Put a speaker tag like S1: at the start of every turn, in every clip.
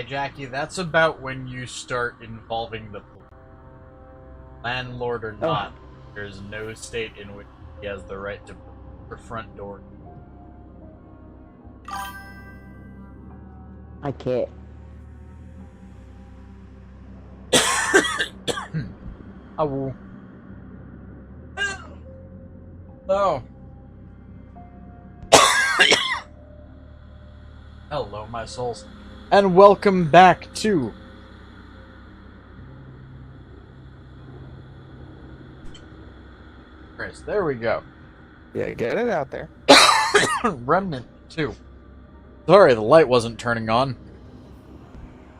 S1: Jackie, that's about when you start involving the police. Landlord or not, there's no state in which he has the right to the front door.
S2: I can't.
S1: Oh. Oh. Hello, my souls. And welcome back to... Chris, there we go.
S3: Yeah, get it out there.
S1: Remnant 2. Sorry, the light wasn't turning on.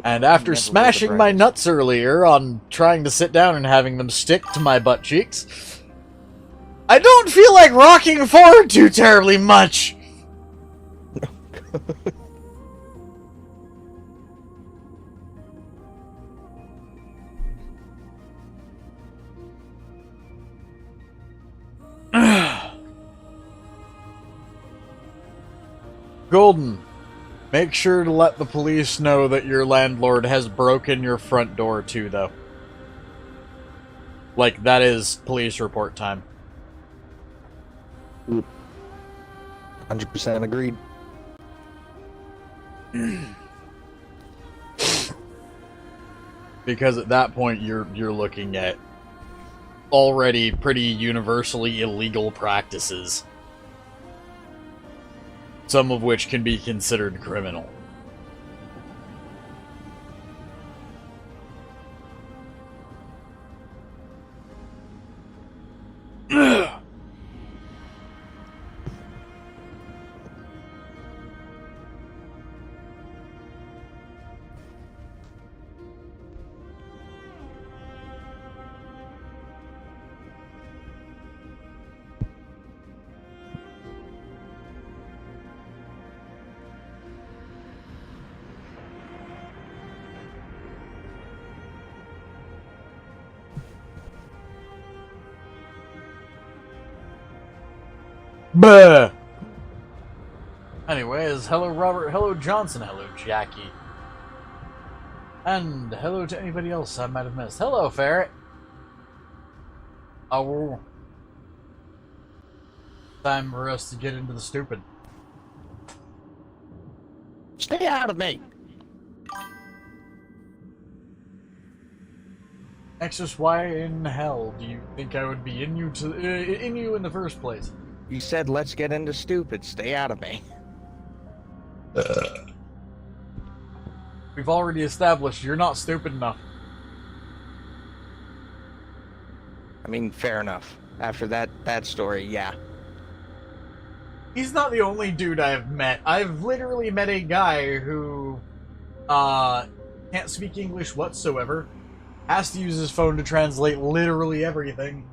S1: And after smashing my nuts earlier on trying to sit down and having them stick to my butt cheeks, I don't feel like rocking forward too terribly much. Golden, make sure to let the police know that your landlord has broken your front door too, though. Like, that is police report time.
S3: 100% agreed.
S1: Because at that point, you're looking at already pretty universally illegal practices. Some of which can be considered criminal. Buh! Anyways, hello Robert, hello Johnson, hello Jackie. And hello to anybody else I might have missed. Hello, Ferret! Oh. Time for us to get into the stupid.
S3: Stay out of me!
S1: Nexus, why in hell do you think I would be in you in the first place?
S3: You said let's get into stupid. Stay out of me.
S1: We've already established you're not stupid enough.
S3: I mean, fair enough. After that story, yeah.
S1: He's not the only dude I've met. I've literally met a guy who can't speak English whatsoever, has to use his phone to translate literally everything,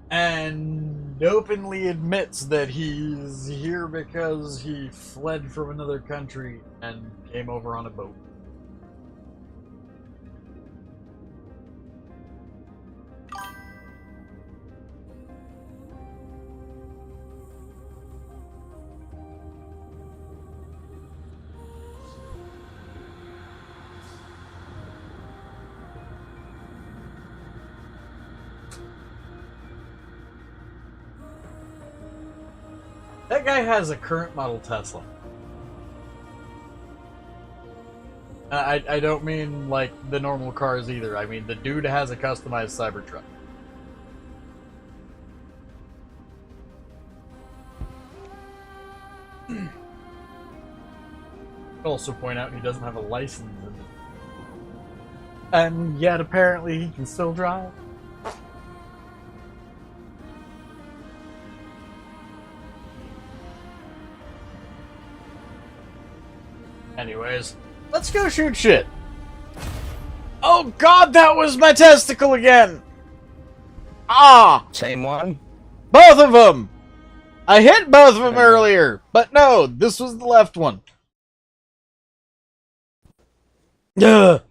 S1: and openly admits that he's here because he fled from another country and came over on a boat. That guy has a current model Tesla. I don't mean like the normal cars either. I mean the dude has a customized Cybertruck. I'd also point out he doesn't have a license. And yet apparently he can still drive. Anyways, let's go shoot shit. Oh god, that was my testicle again! Ah!
S3: Same one?
S1: Both of them! I hit both of them earlier, but no, this was the left one. Ugh.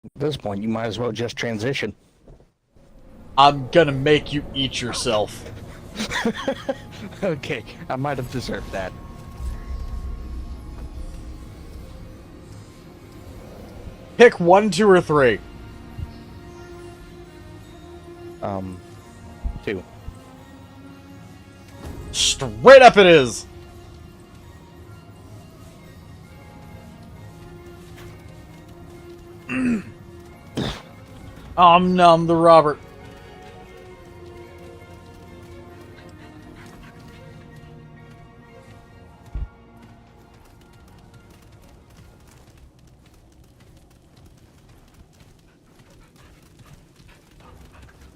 S3: At this point, you might as well just transition.
S1: I'm gonna make you eat yourself.
S3: Okay, I might have deserved that.
S1: Pick 1, 2, or 3.
S3: 2.
S1: Straight up it is! Nom the Robert.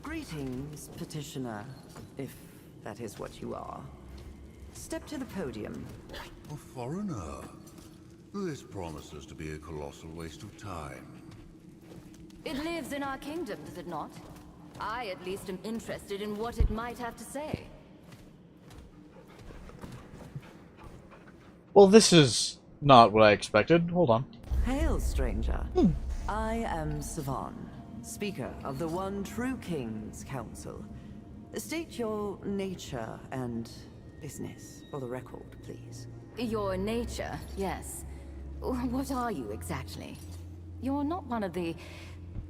S2: Greetings, petitioner, if that is what you are. Step to the podium.
S4: A foreigner? This promises to be a colossal waste of time.
S5: It lives in our kingdom, does it not? I at least am interested in what it might have to say.
S1: Well, this is not what I expected. Hold on.
S2: Hail, stranger. I am Savan, speaker of the One True King's Council. State your nature and business for the record, please.
S5: Your nature, yes. What are you exactly? You're not one of the...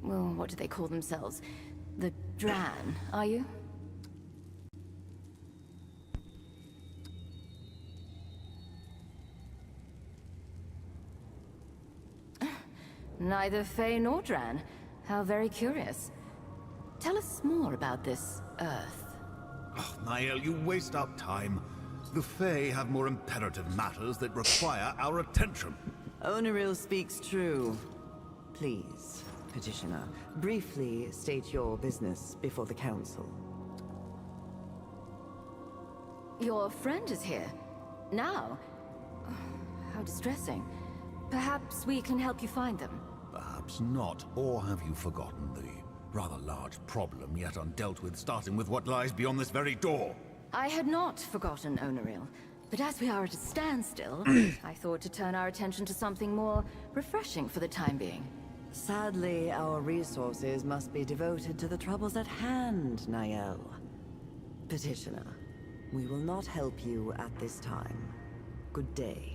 S5: well, what do they call themselves? The Dran, are you? Neither Fae nor Dran. How very curious. Tell us more about this Earth.
S4: Oh, Niall, you waste our time. The Fae have more imperative matters that require our attention.
S2: Oneril speaks true. Please, petitioner, briefly state your business before the council.
S5: Your friend is here. Now? How distressing. Perhaps we can help you find them.
S4: Perhaps not. Or have you forgotten the rather large problem yet undealt with, starting with what lies beyond this very door?
S5: I had not forgotten Oneril, but as we are at a standstill, I thought to turn our attention to something more refreshing for the time being.
S2: Sadly, our resources must be devoted to the troubles at hand, Niall. Petitioner, we will not help you at this time. Good day.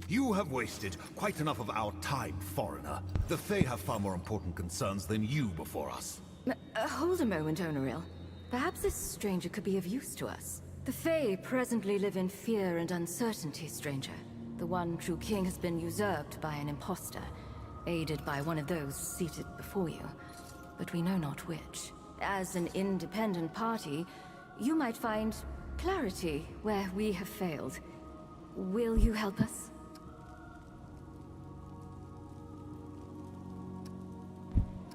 S4: You have wasted quite enough of our time, foreigner. The Fae have far more important concerns than you before us.
S5: Hold a moment, Oneril. Perhaps this stranger could be of use to us. The Fae presently live in fear and uncertainty, stranger. The One True King has been usurped by an impostor, aided by one of those seated before you. But we know not which. As an independent party, you might find clarity where we have failed. Will you help us?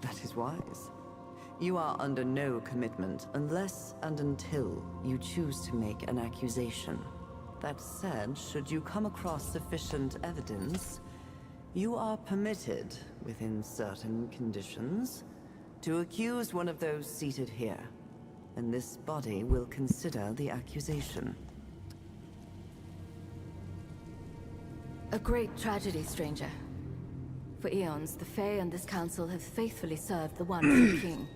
S2: That is wise. You are under no commitment unless and until you choose to make an accusation. That said, should you come across sufficient evidence, you are permitted, within certain conditions, to accuse one of those seated here, and this body will consider the accusation.
S5: A great tragedy, stranger. For eons, the Fae and this council have faithfully served the One True King.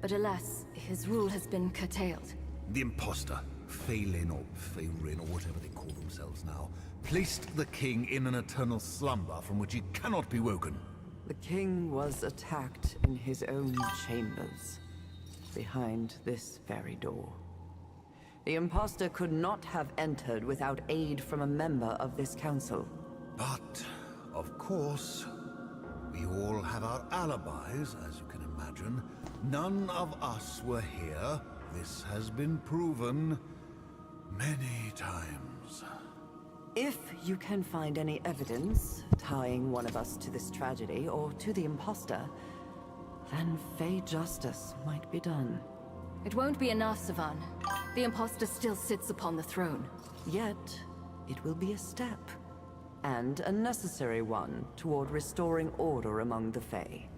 S5: But alas, his rule has been curtailed.
S4: The impostor, Phelan or Phelan or whatever they call themselves now, placed the king in an eternal slumber from which he cannot be woken.
S2: The king was attacked in his own chambers, behind this very door. The impostor could not have entered without aid from a member of this council.
S4: But, of course, we all have our alibis, as you can imagine. None of us were here. This has been proven many times.
S2: If you can find any evidence tying one of us to this tragedy or to the impostor, then Fae justice might be done.
S5: It won't be enough, Savan. The impostor still sits upon the throne.
S2: Yet, it will be a step, and a necessary one toward restoring order among the Fae.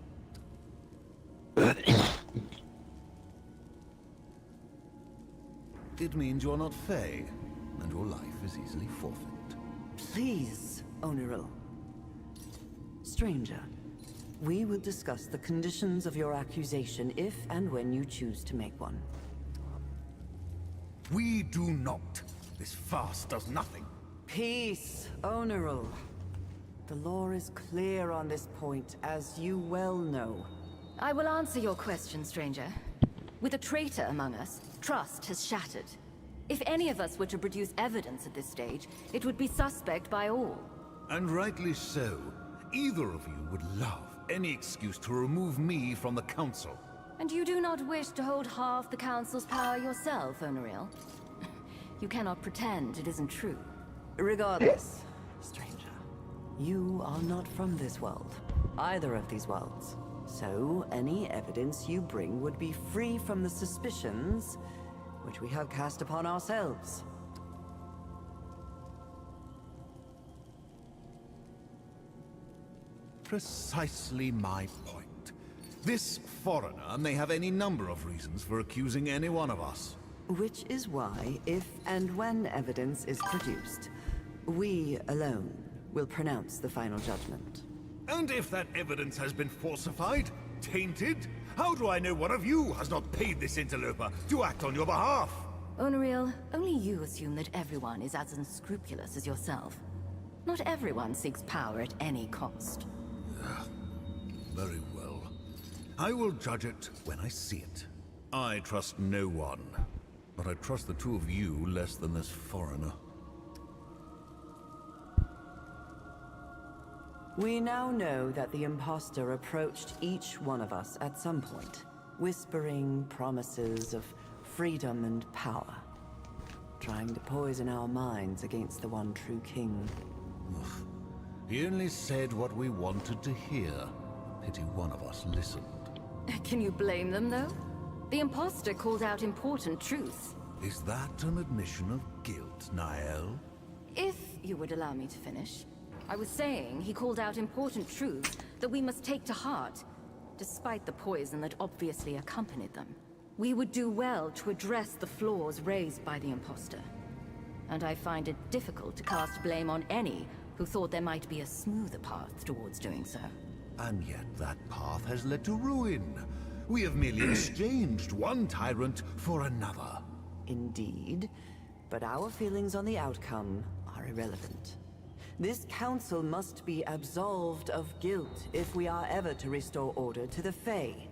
S4: It means you're not Fae, and your life is easily forfeit.
S2: Please, Oneril. Stranger, we will discuss the conditions of your accusation if and when you choose to make one.
S4: We do not. This farce does nothing.
S2: Peace, Onerul. The law is clear on this point, as you well know.
S5: I will answer your question, stranger. With a traitor among us, trust has shattered. If any of us were to produce evidence at this stage, it would be suspect by all.
S4: And rightly so. Either of you would love any excuse to remove me from the council.
S5: And you do not wish to hold half the Council's power yourself, Oneril? You cannot pretend it isn't true.
S2: Regardless, stranger, you are not from this world. Either of these worlds. So, any evidence you bring would be free from the suspicions which we have cast upon ourselves.
S4: Precisely my point. This foreigner may have any number of reasons for accusing any one of us.
S2: Which is why, if and when evidence is produced, we alone will pronounce the final judgment.
S4: And if that evidence has been falsified, tainted, how do I know one of you has not paid this interloper to act on your behalf?
S5: Oneril, only you assume that everyone is as unscrupulous as yourself. Not everyone seeks power at any cost.
S4: Very well. I will judge it when I see it. I trust no one, but I trust the two of you less than this foreigner.
S2: We now know that the impostor approached each one of us at some point, whispering promises of freedom and power, trying to poison our minds against the one true king.
S4: He only said what we wanted to hear. Pity one of us listened.
S5: Can you blame them, though? The imposter called out important truths.
S4: Is that an admission of guilt, Niall?
S5: If you would allow me to finish. I was saying he called out important truths that we must take to heart, despite the poison that obviously accompanied them. We would do well to address the flaws raised by the imposter. And I find it difficult to cast blame on any who thought there might be a smoother path towards doing so.
S4: And yet that path has led to ruin. We have merely exchanged one tyrant for another.
S2: Indeed, but our feelings on the outcome are irrelevant. This council must be absolved of guilt if we are ever to restore order to the Fae.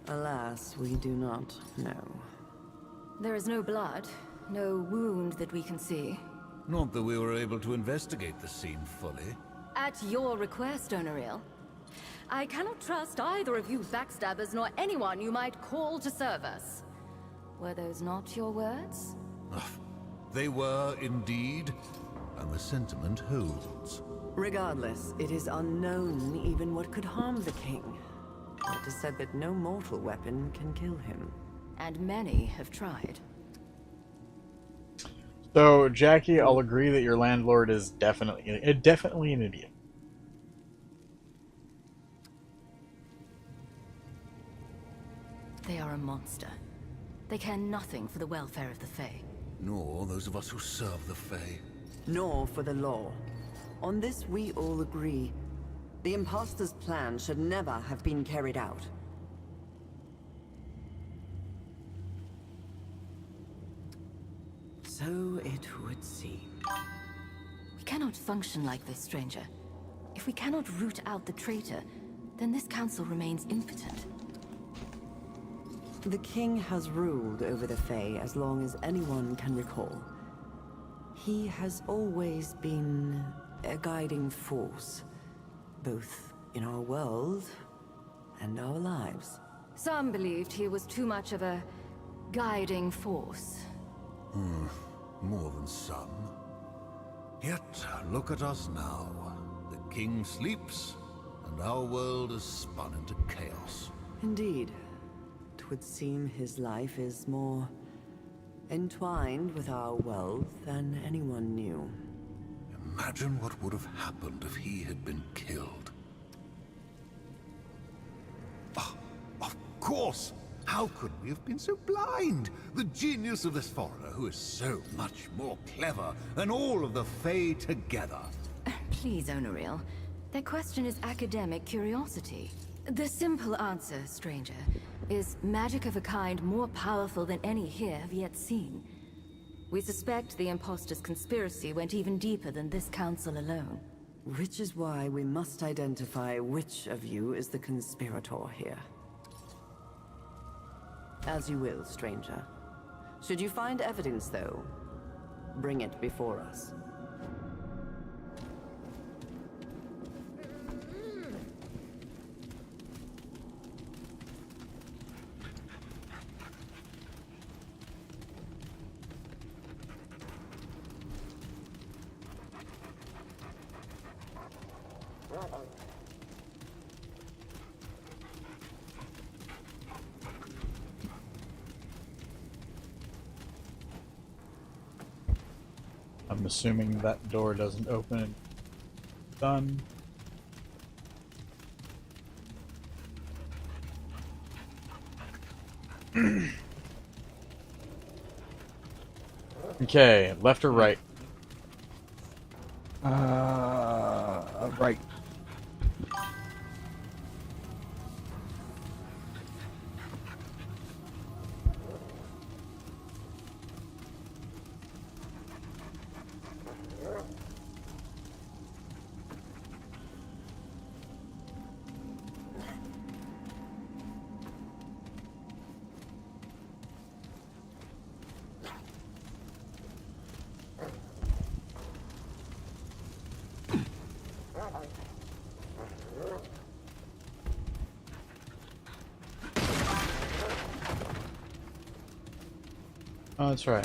S2: Alas, we do not know.
S5: There is no blood, no wound that we can see.
S4: Not that we were able to investigate the scene fully.
S5: At your request, Oneril. I cannot trust either of you backstabbers nor anyone you might call to serve us. Were those not your words?
S4: They were indeed, and the sentiment holds.
S2: Regardless, it is unknown even what could harm the king. It is said that no mortal weapon can kill him.
S5: And many have tried.
S1: So, Jackie, I'll agree that your landlord is definitely an idiot.
S5: They are a monster. They care nothing for the welfare of the Fae.
S4: Nor those of us who serve the Fae.
S2: Nor for the law. On this we all agree. The imposter's plan should never have been carried out. So it would seem.
S5: We cannot function like this, stranger. If we cannot root out the traitor, then this council remains impotent.
S2: The king has ruled over the Fae as long as anyone can recall. He has always been a guiding force, both in our world and our lives.
S5: Some believed he was too much of a guiding force.
S4: More than some. Yet, look at us now. The king sleeps, and our world is spun into chaos.
S2: Indeed. It would seem his life is more entwined with our world than anyone knew.
S4: Imagine what would have happened if he had been killed. Oh, of course! How could we have been so blind? The genius of this foreigner who is so much more clever than all of the Fae together.
S5: Please, Oneril. Their question is academic curiosity. The simple answer, stranger, is magic of a kind more powerful than any here have yet seen. We suspect the imposter's conspiracy went even deeper than this council alone.
S2: Which is why we must identify which of you is the conspirator here. As you will, stranger. Should you find evidence, though, bring it before us.
S1: I'm assuming that door doesn't open. Done. Okay, left or right?
S3: Right.
S1: Oh, that's right.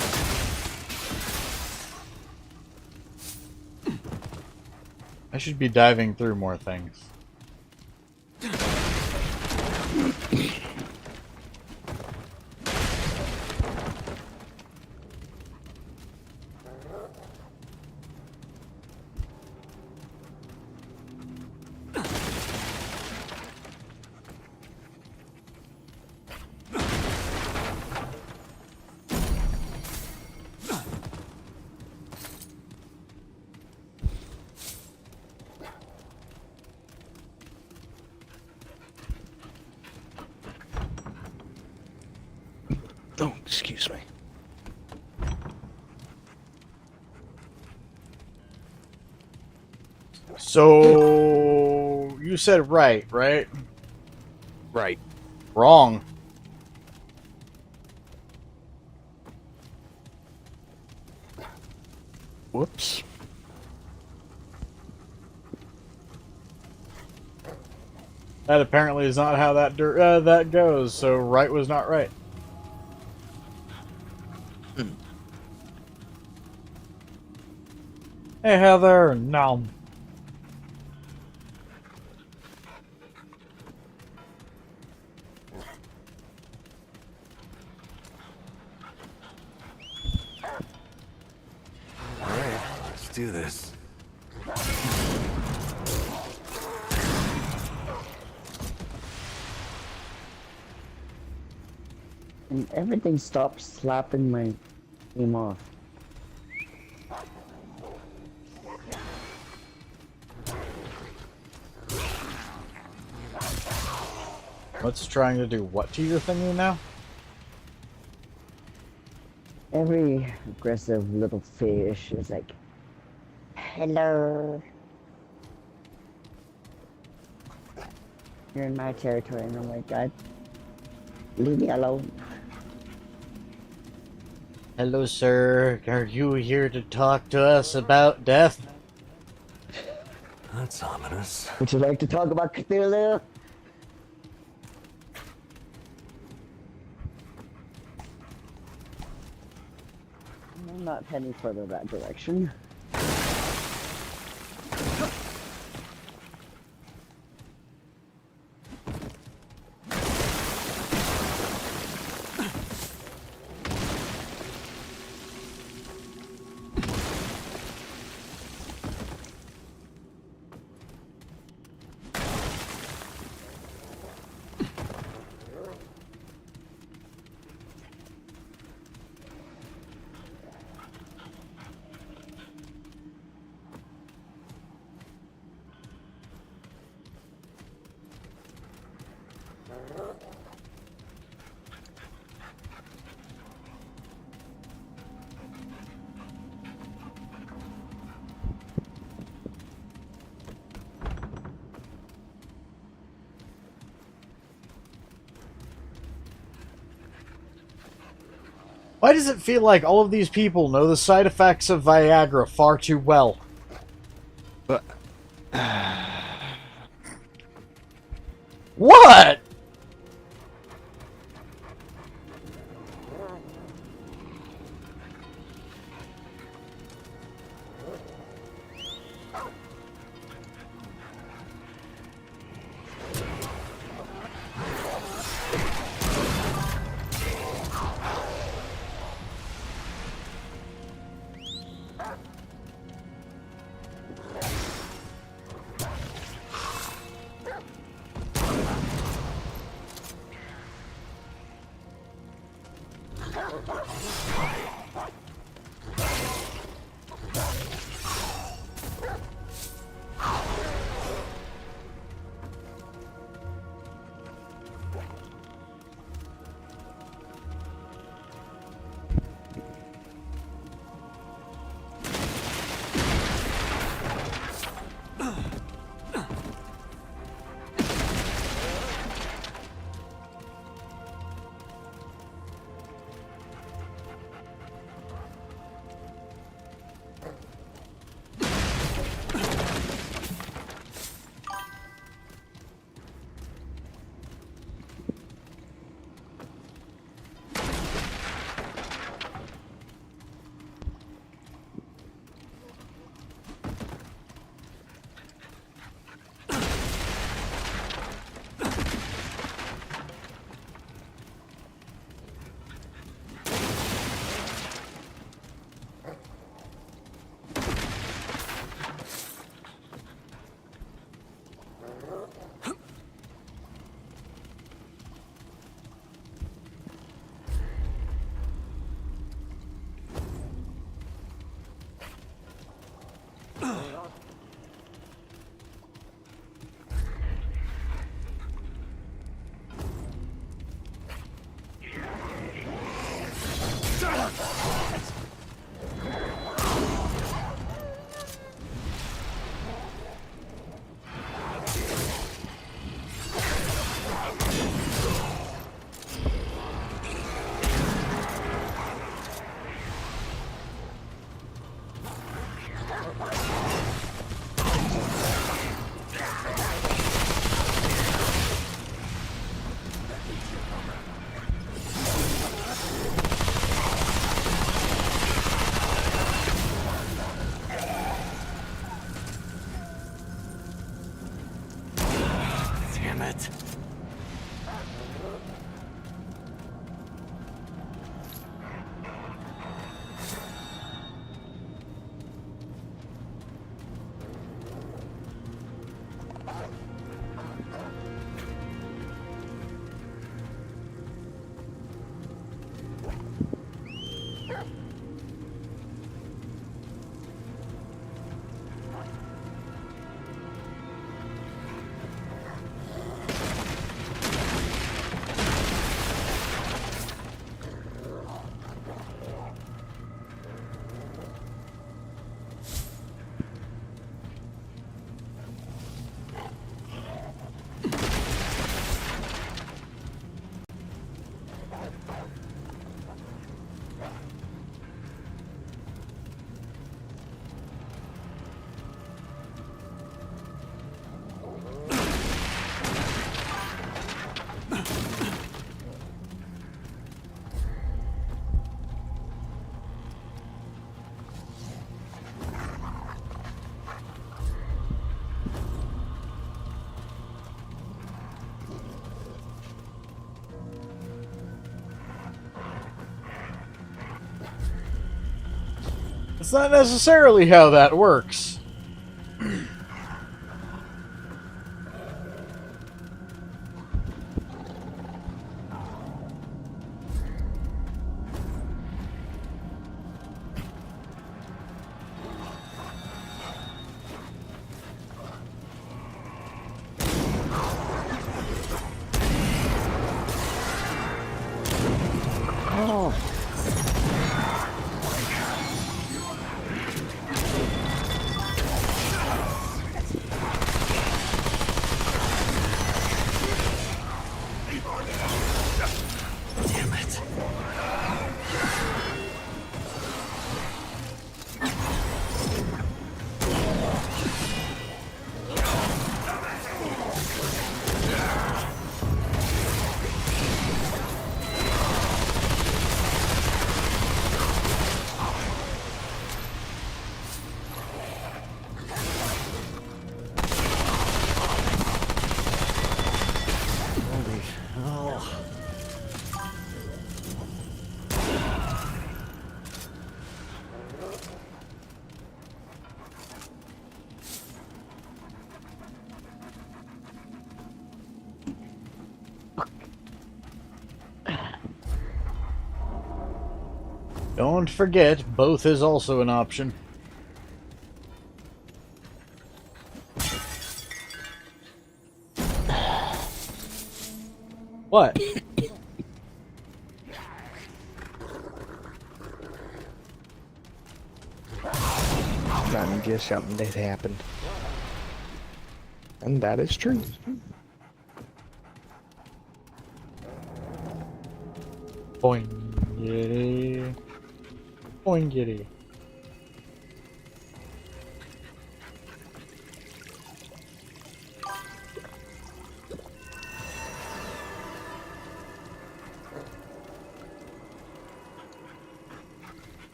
S1: I should be diving through more things.
S3: Oh, excuse me.
S1: So you said right, right?
S3: Right.
S1: Wrong.
S3: Whoops.
S1: That apparently is not how that goes. So right was not right. Hey Heather, no.
S6: Alright, let's do this.
S7: And everything stops slapping my aim off.
S1: What's trying to do what to your thingy now?
S7: Every aggressive little fish is like, hello. You're in my territory, and I'm like, God, leave me alone.
S1: Hello, sir. Are you here to talk to us about death?
S6: That's ominous.
S7: Would you like to talk about Cthulhu? I'm not heading further that direction.
S1: Why does it feel like all of these people know the side effects of Viagra far too well?
S3: But
S1: What?
S6: Damn it.
S1: It's not necessarily how that works.
S6: Damn it.
S1: Don't forget, both is also an option. What?
S3: Not just something that happened. And that is true.
S1: Boingity. Boingity.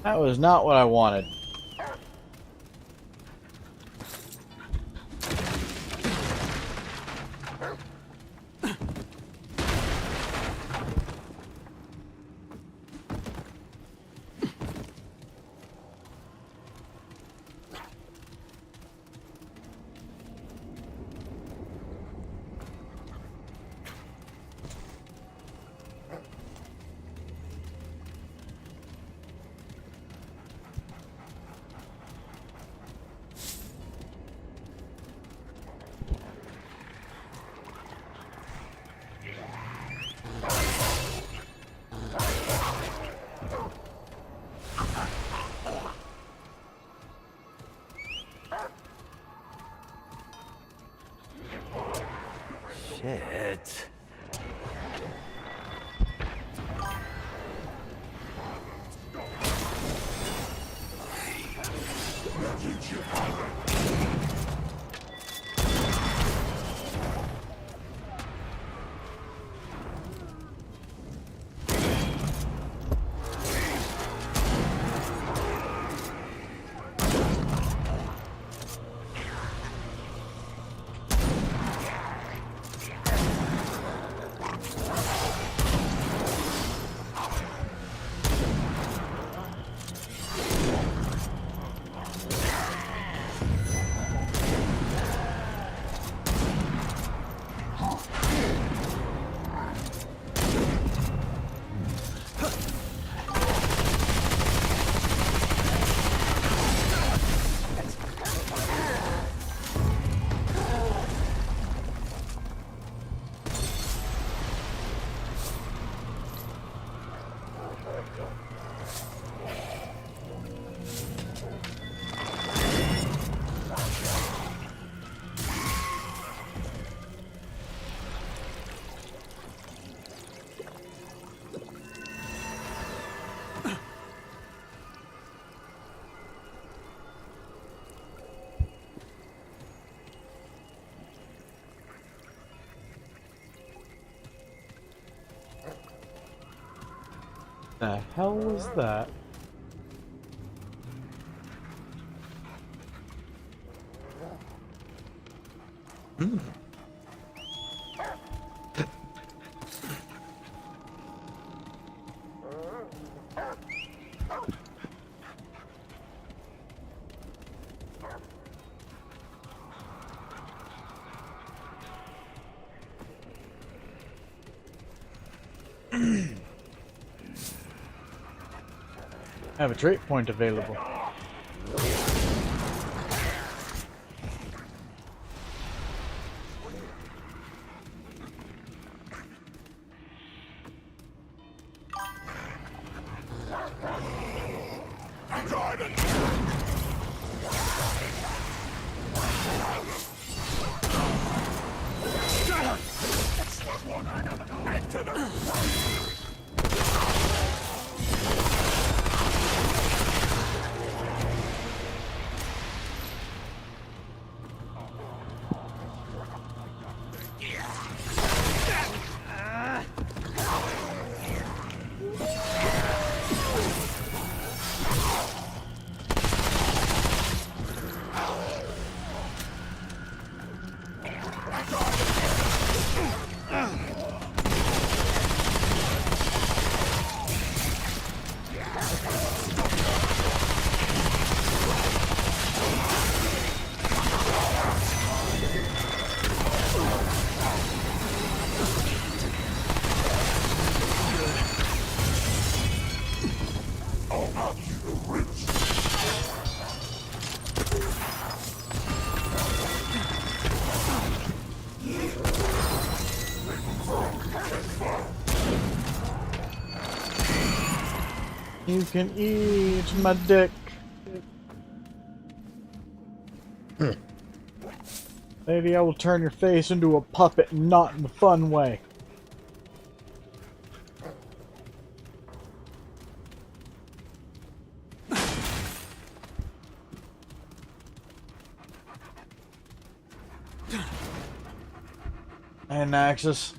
S1: That was not what I wanted.
S6: Shit.
S1: The hell was that? I have a trait point available. You can eat my dick. Maybe I will turn your face into a puppet, not in a fun way. And Axis.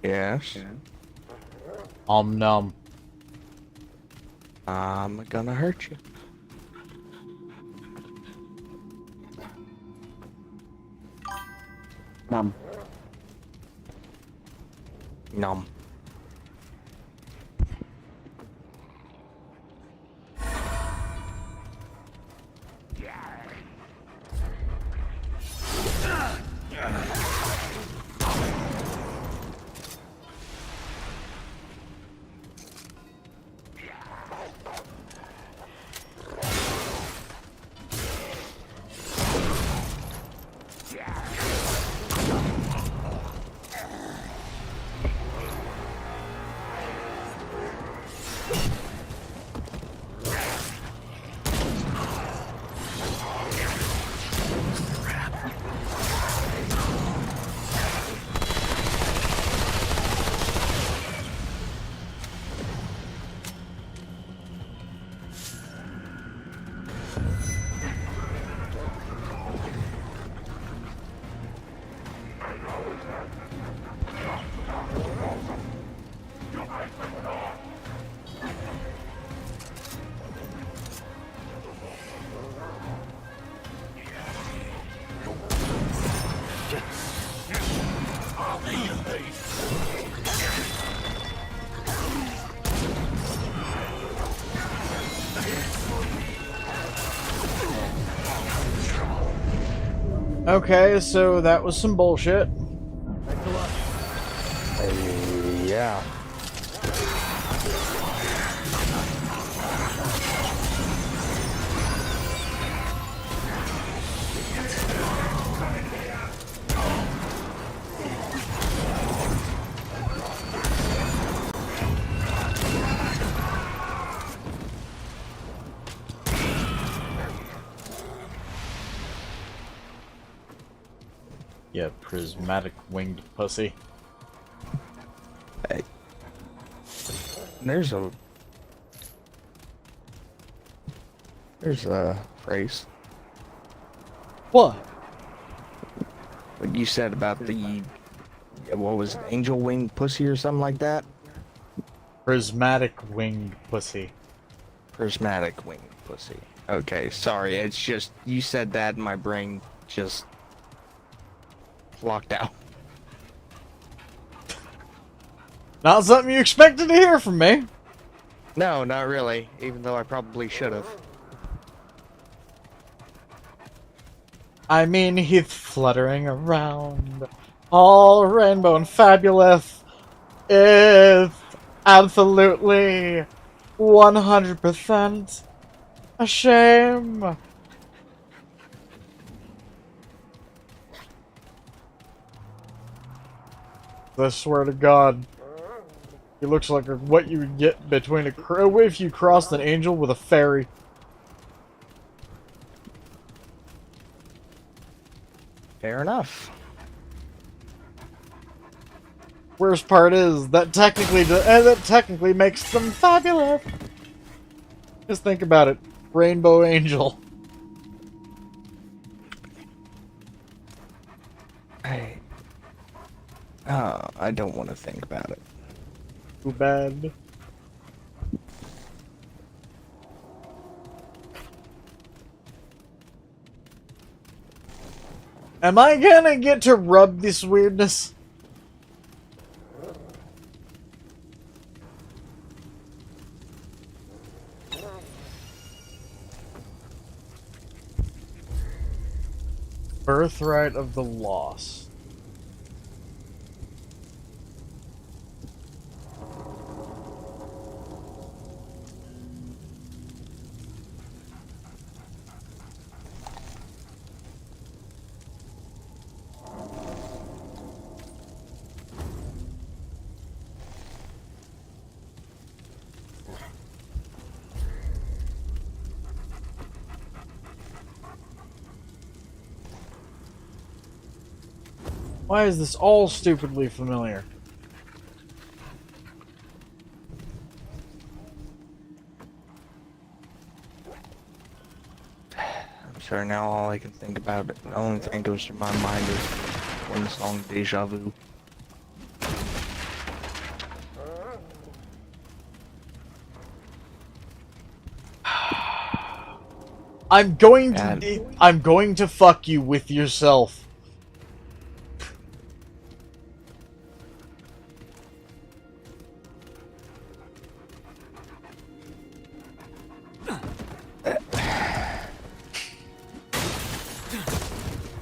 S3: Yes.
S1: Num.
S3: I'm gonna hurt you.
S7: Nom.
S3: Nom.
S1: Okay, so that was some bullshit.
S3: Yeah.
S1: Yeah, prismatic winged pussy.
S3: Hey. There's a phrase.
S1: What?
S3: What you said about the what was it, angel winged pussy or something like that?
S1: Prismatic winged pussy.
S3: Prismatic winged pussy. Okay, sorry. It's just you said that and my brain just locked out.
S1: Not something you expected to hear from me.
S3: No, not really. Even though I probably should have.
S1: I mean, he's fluttering around, all rainbow and fabulous. Is absolutely 100% a shame. I swear to God, he looks like what you would get between if you crossed an angel with a fairy.
S3: Fair enough.
S1: Worst part is that technically makes them fabulous. Just think about it, rainbow angel.
S3: I don't want to think about it.
S1: Too bad. Am I gonna get to rub this weirdness? Birthright of the Lost. Why is this all stupidly familiar?
S3: I'm sorry, now all I can think about, the only thing that goes through my mind is one song, Deja Vu.
S1: I'm going to fuck you with yourself.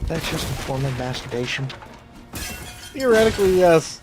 S3: That's just a form of masturbation.
S1: Theoretically, yes.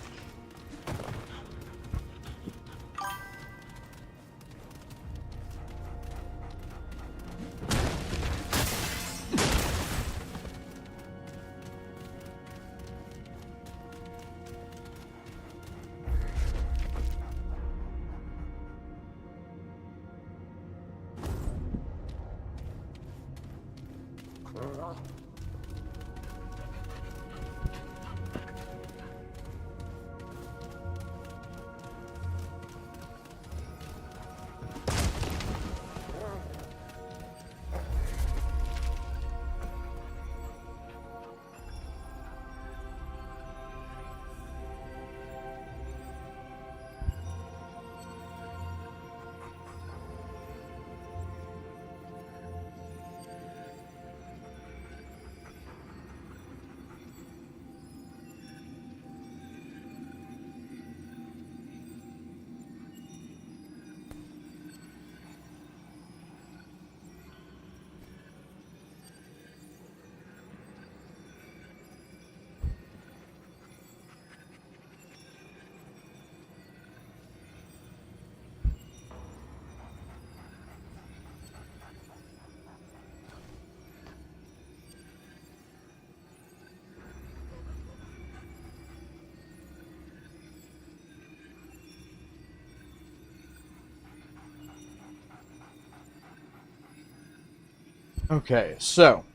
S1: Okay, so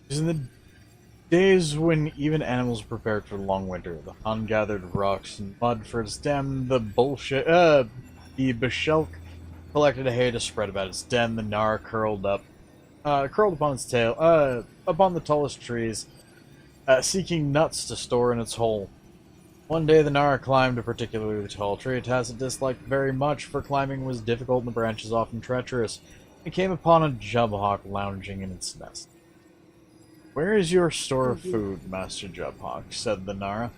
S1: in the days when even animals prepared for the long winter, the Hun gathered rocks and mud for its den. The Bashelk collected hay to spread about its den. The Nar curled upon its tail, upon the tallest trees, seeking nuts to store in its hole. One day the Nara climbed a particularly tall tree, a task it disliked very much, for climbing was difficult and the branches often treacherous. It came upon a Jubhawk lounging in its nest. "Where is your store of food, Master Jubhawk?" said the Nara.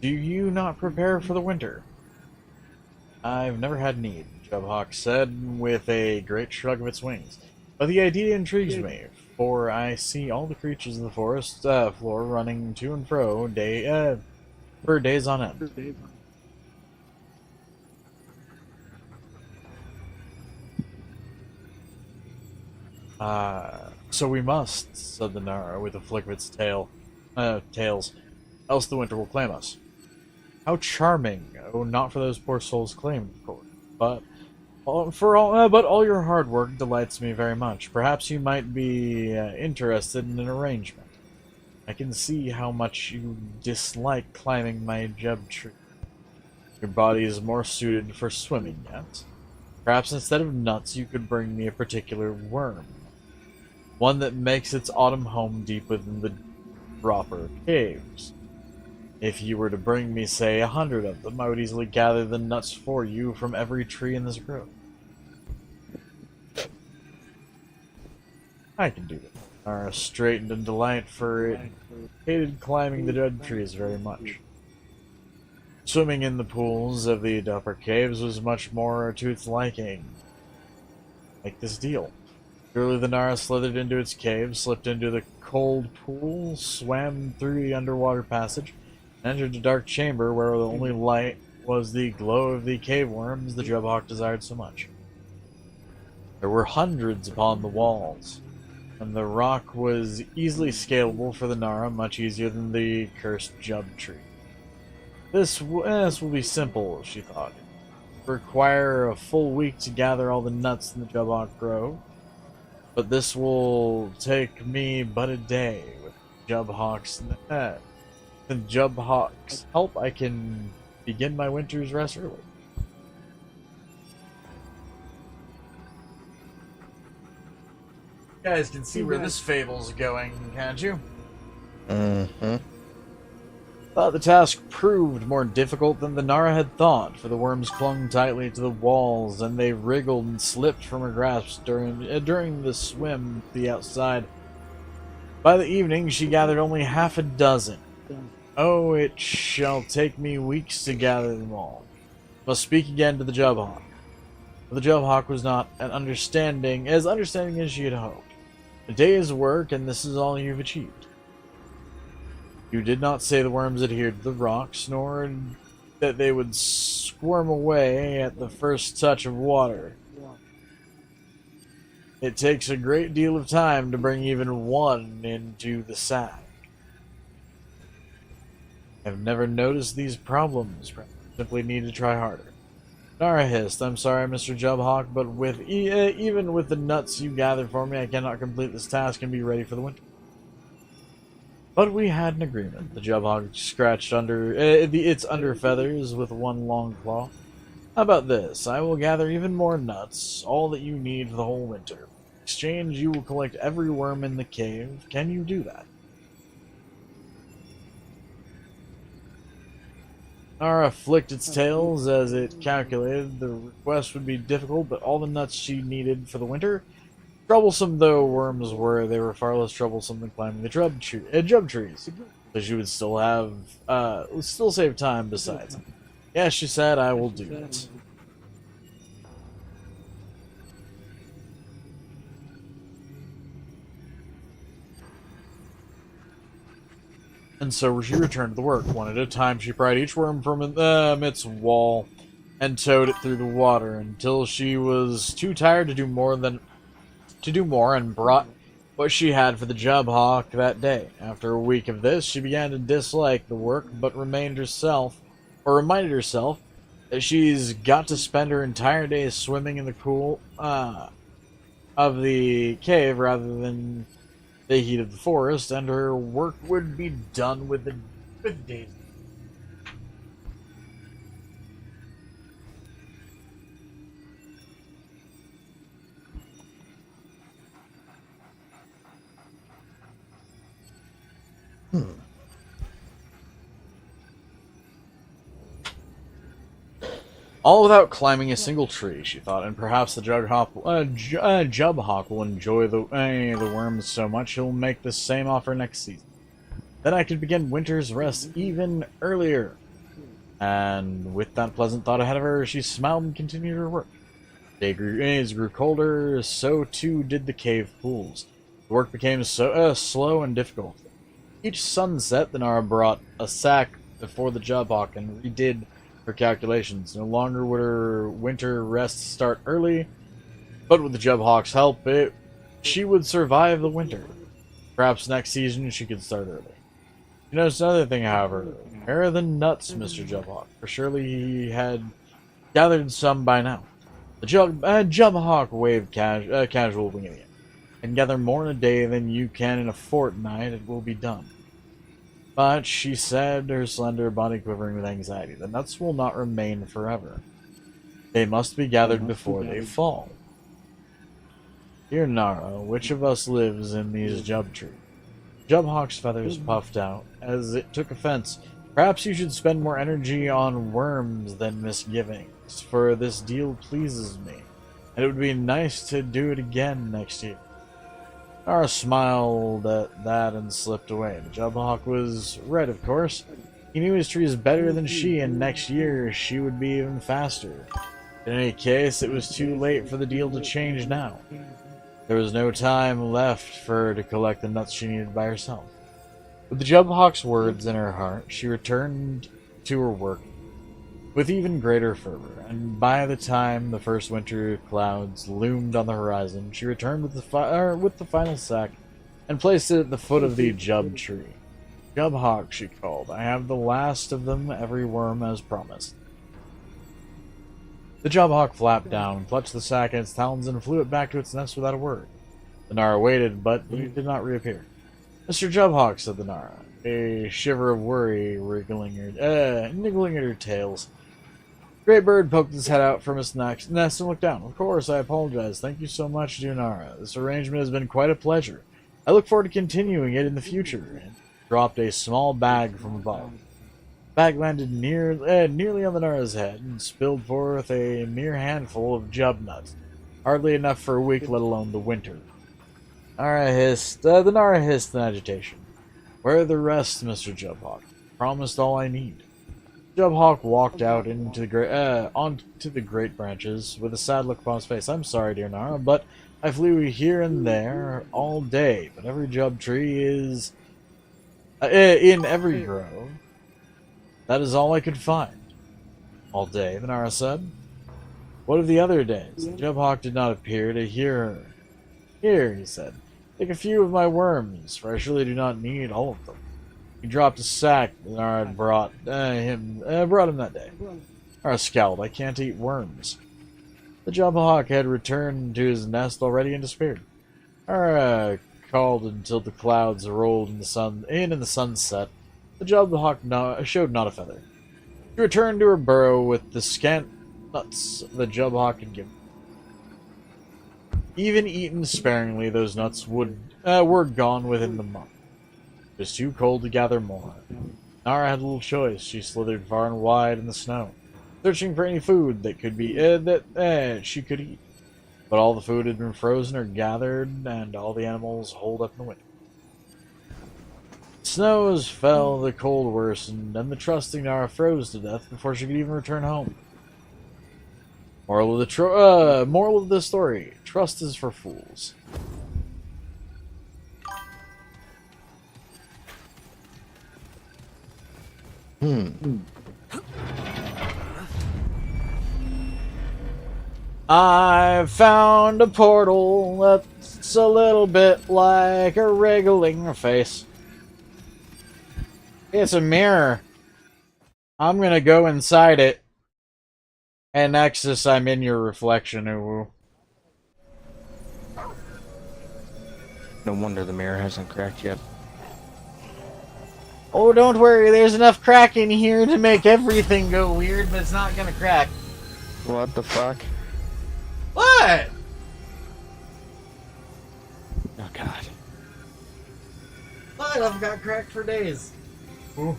S1: "Do you not prepare for the winter?" "I've never had need," Jubhawk said, with a great shrug of its wings. "But the idea intrigues me, for I see all the creatures of the forest floor running to and fro for days on end." So we must," said the Nara, with a flick of its tails, "else the winter will claim us." "How charming! Oh, not for those poor souls claimed, of course, but all your hard work delights me very much. Perhaps you might be interested in an arrangement. I can see how much you dislike climbing my jub tree. Your body is more suited for swimming yet. Perhaps instead of nuts you could bring me a particular worm. One that makes its autumn home deep within the Dropper caves. If you were to bring me, say, 100 of them, I would easily gather the nuts for you from every tree in this grove." "I can do that." Nara straightened in delight, for it hated climbing the dead trees very much. Swimming in the pools of the upper caves was much more to its liking. Make this deal. Surely the Nara slithered into its cave, slipped into the cold pool, swam through the underwater passage, and entered a dark chamber where the only light was the glow of the cave worms the Jubhawk desired so much. There were hundreds upon the walls, and the rock was easily scalable for the Nara, much easier than the cursed jub tree. This will be simple," she thought. "It will require a full week to gather all the nuts in the Jubhawk Grove, but this will take me but a day with Jubhawks With Jubhawk's help, I can begin my winter's rest early. You guys can see where this fable's going, can't you?
S3: Mm-hmm.
S1: But the task proved more difficult than the Nara had thought, for the worms clung tightly to the walls, and they wriggled and slipped from her grasp during the swim to the outside. By the evening, she gathered only half a dozen. Oh, it shall take me weeks to gather them all. Must speak again to the Jubhawk. But the Jubhawk was not as understanding as she had hoped. A day's work, and this is all you've achieved. You did not say the worms adhered to the rocks, nor that they would squirm away at the first touch of water. It takes a great deal of time to bring even one into the sack. I've never noticed these problems. Simply need to try harder. Nara hissed, I'm sorry, Mr. Jubhawk, but even with the nuts you gathered for me, I cannot complete this task and be ready for the winter. But we had an agreement. The Jubhawk scratched its under feathers with one long claw. How about this? I will gather even more nuts, all that you need for the whole winter. In exchange, you will collect every worm in the cave. Can you do that? Nara flicked its tails as it calculated the request would be difficult, but all the nuts she needed for the winter. Troublesome though worms were, they were far less troublesome than climbing the jub trees. So she would still save time besides. Yes, she said, I will do it. And so she returned to the work. One at a time, she pried each worm from its wall and towed it through the water until she was too tired to do more, and brought what she had for the Jubhawk that day. After a week of this, she began to dislike the work, but reminded herself that she's got to spend her entire day swimming in the cool of the cave rather than the heat of the forest, and her work would be done with the good days. All without climbing a single tree, she thought, and perhaps the Jubhawk will enjoy the worms so much he'll make the same offer next season. Then I could begin winter's rest even earlier. And with that pleasant thought ahead of her, she smiled and continued her work. Days grew colder, so too did the cave pools. The work became so slow and difficult. Each sunset, the Nara brought a sack before the Jubhawk and redid her calculations. No longer would her winter rest start early, but with the Jubhawk's help, she would survive the winter. Perhaps next season she could start early. She noticed another thing, however. Where are the nuts, Mr. Jubhawk? For surely he had gathered some by now. The Jubhawk waved casual wing at him. And gather more in a day than you can in a fortnight, it will be done. But, she said, her slender body quivering with anxiety, the nuts will not remain forever. They must be gathered before they fall. Dear Nara, which of us lives in these jub trees? Jubhawk's feathers puffed out, as it took offense. Perhaps you should spend more energy on worms than misgivings, for this deal pleases me, and it would be nice to do it again next year. Nara smiled at that and slipped away. The Jubhawk was right, of course. He knew his trees better than she, and next year she would be even faster. In any case, it was too late for the deal to change now. There was no time left for her to collect the nuts she needed by herself. With the Jubhawk's words in her heart, she returned to her work with even greater fervor, and by the time the first winter clouds loomed on the horizon, she returned with the final sack and placed it at the foot of the jub tree. Jubhawk, she called, I have the last of them, every worm as promised. The Jubhawk flapped down, clutched the sack in its talons, and flew it back to its nest without a word. The Nara waited, but he did not reappear. Mr. Jubhawk, said the Nara, a shiver of worry niggling at her tails. Great Bird poked his head out from his nest and looked down. Of course, I apologize. Thank you so much, Junara. This arrangement has been quite a pleasure. I look forward to continuing it in the future. And dropped a small bag from above. The bag landed nearly on the Nara's head and spilled forth a mere handful of jub nuts. Hardly enough for a week, let alone the winter. The Nara hissed in agitation. Where are the rest, Mr. Jubhawk? Promised all I need. Jubhawk walked out onto the great branches with a sad look upon his face. I'm sorry, dear Nara, but I flew here and there all day, but every jub tree is in every grove. That is all I could find. All day, the Nara said. What of the other days? The Jubhawk did not appear to hear her. Here, he said, take a few of my worms, for I surely do not need all of them. He dropped a sack that Nara had brought him that day. Nara scowled. I can't eat worms. The Jubhawk had returned to his nest already and disappeared. Nara called until the clouds rolled in the sunset. The Jubhawk showed not a feather. She returned to her burrow with the scant nuts the Jubhawk had given. Even eaten sparingly, those nuts were gone within the month. It was too cold to gather more. Nara had little choice. She slithered far and wide in the snow, searching for any food that could be she could eat. But all the food had been frozen or gathered, and all the animals holed up in the winter. Snows fell, the cold worsened, and the trusting Nara froze to death before she could even return home. Moral of the story: trust is for fools. I've found a portal that's a little bit like a wriggling face. It's a mirror. I'm gonna go inside it. And Nexus, I'm in your reflection, Uwu.
S3: No wonder the mirror hasn't cracked yet.
S1: Oh, don't worry, there's enough crack in here to make everything go weird, but it's not gonna crack.
S3: What the fuck?
S1: What?
S3: Oh god.
S1: What? I've got cracked for days. Ooh.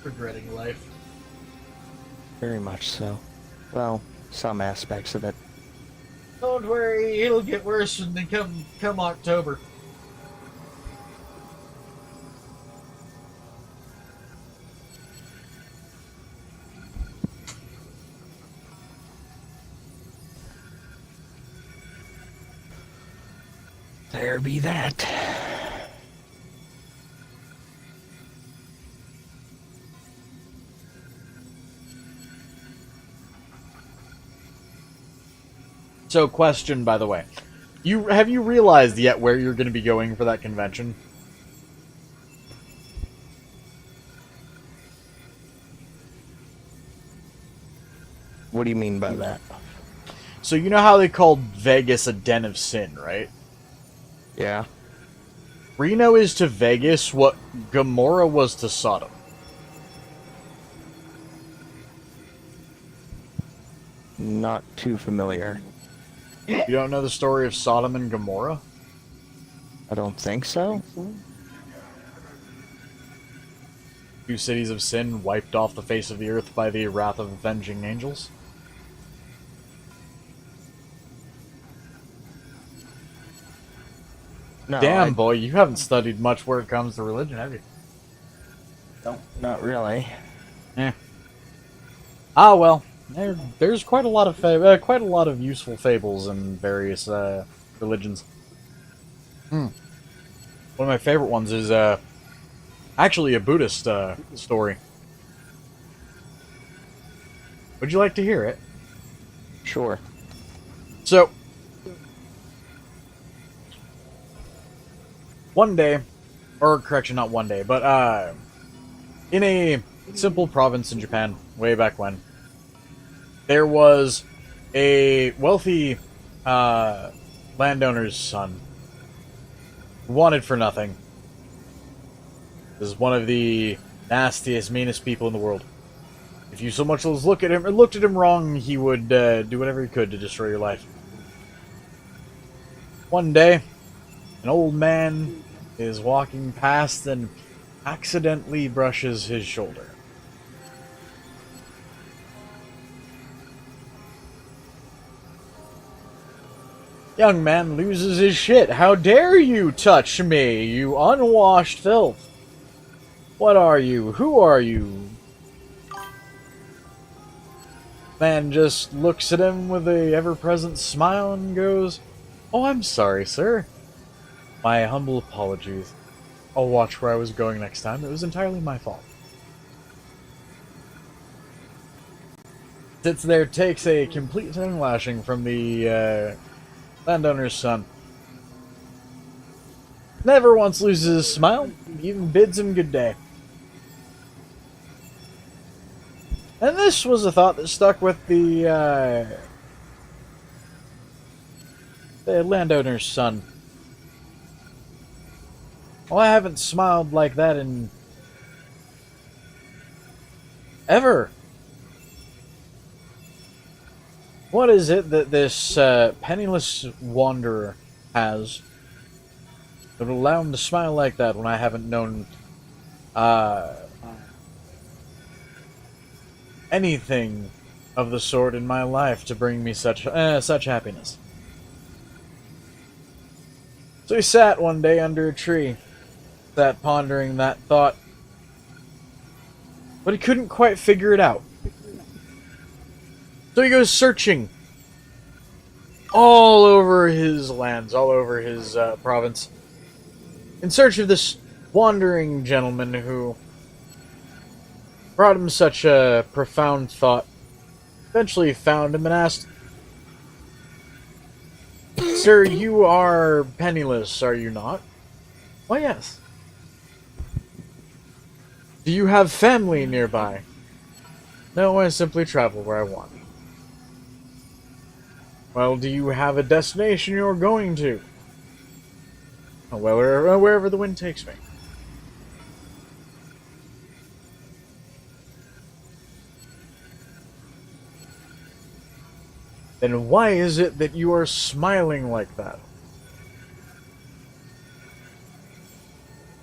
S1: Regretting life.
S3: Very much so. Well, some aspects of it.
S1: Don't worry, it'll get worse when they come October.
S3: There be that.
S1: So, question, by the way. Have you realized yet where you're going to be going for that convention?
S3: What do you mean by that?
S1: So you know how they called Vegas a den of sin, right?
S3: Yeah.
S1: Reno is to Vegas what Gomorrah was to Sodom.
S3: Not too familiar.
S1: You don't know the story of Sodom and Gomorrah?
S3: I don't think so.
S1: Two cities of sin wiped off the face of the earth by the wrath of avenging angels?
S3: No,
S1: Damn, boy, you haven't studied much where it comes to religion, have you?
S3: Not really.
S1: Eh. Ah, well. There's quite a lot of useful fables in various religions. One of my favorite ones is actually a Buddhist story. Would you like to hear it?
S3: Sure.
S1: So, one day, or correction, not one day, but in a simple province in Japan, way back when, there was a wealthy landowner's son, wanted for nothing. This is one of the nastiest, meanest people in the world. If you so much as looked at him wrong, he would do whatever he could to destroy your life. One day, an old man is walking past and accidentally brushes his shoulder. Young man loses his shit. How dare you touch me, you unwashed filth? What are you? Who are you? Man just looks at him with a ever-present smile and goes, "Oh, I'm sorry, sir. My humble apologies. I'll watch where I was going next time. It was entirely my fault." Sits there, takes a complete tongue lashing from the landowner's son. Never once loses his smile, even bids him good day. And this was a thought that stuck with the landowner's son. Well, I haven't smiled like that in ever. What is it that this penniless wanderer has that would allow him to smile like that when I haven't known anything of the sort in my life to bring me such happiness? So he sat one day under a tree, sat pondering that thought, but he couldn't quite figure it out. So he goes searching all over his lands, all over his province, in search of this wandering gentleman who brought him such a profound thought. Eventually found him and asked, "Sir, you are penniless, are you not?" "Why, yes." "Do you have family nearby?" "No, I simply travel where I want." "Well, do you have a destination you're going to?" "Oh, well, wherever the wind takes me." "Then why is it that you are smiling like that?"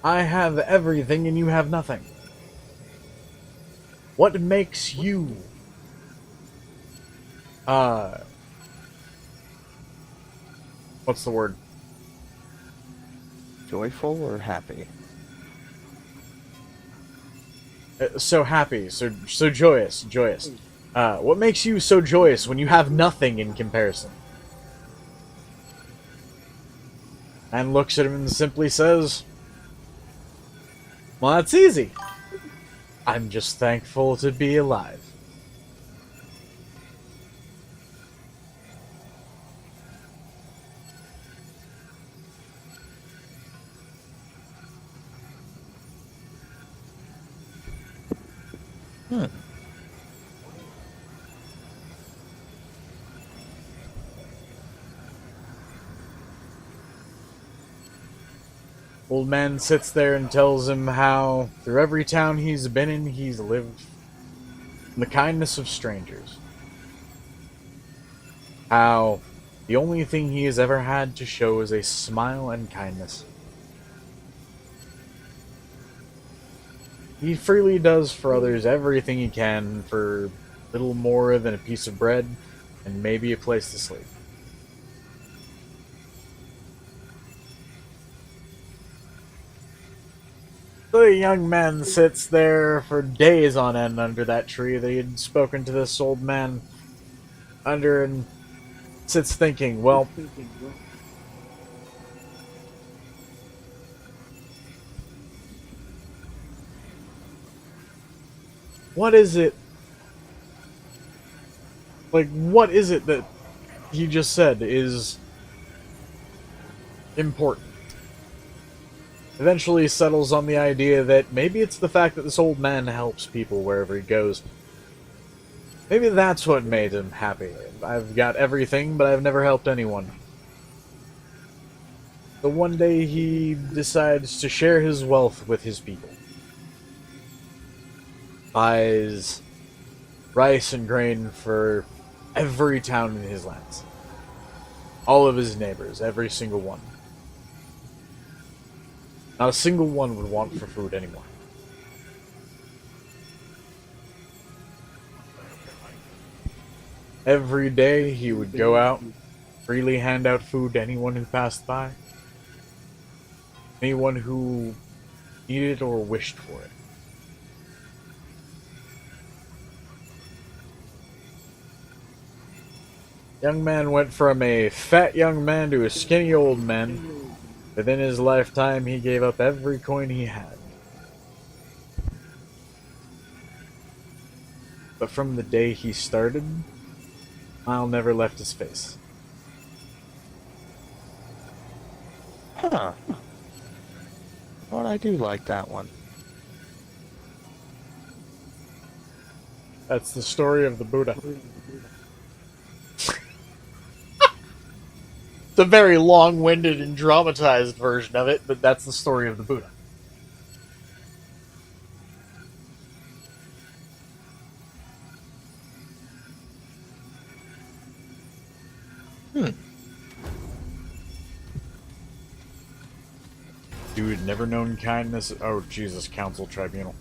S1: "I have everything and you have nothing. What makes you what's the word?
S3: Joyful or happy?
S1: So happy, so joyous. What makes you so joyous when you have nothing in comparison?" And looks at him and simply says, "Well, that's easy. I'm just thankful to be alive." Old man sits there and tells him how, through every town he's been in, he's lived in the kindness of strangers. How the only thing he has ever had to show is a smile and kindness. He freely does for others everything he can for little more than a piece of bread and maybe a place to sleep. The young man sits there for days on end under that tree that he had spoken to this old man under, and sits thinking, well, what is it? Like, what is it that he just said is important? Eventually settles on the idea that maybe it's the fact that this old man helps people wherever he goes. Maybe that's what made him happy. I've got everything, but I've never helped anyone. So one day he decides to share his wealth with his people. Buys rice and grain for every town in his lands. All of his neighbors, every single one. Not a single one would want for food anymore. Every day he would go out, freely hand out food to anyone who passed by. Anyone who needed or wished for it. Young man went from a fat young man to a skinny old man. Within his lifetime, he gave up every coin he had. But from the day he started, smile never left his face.
S3: Huh. Well, I do like that one.
S1: That's the story of the Buddha. It's a very long-winded and dramatized version of it, but that's the story of the Buddha. Dude, never known kindness. Oh, Jesus, Council Tribunal.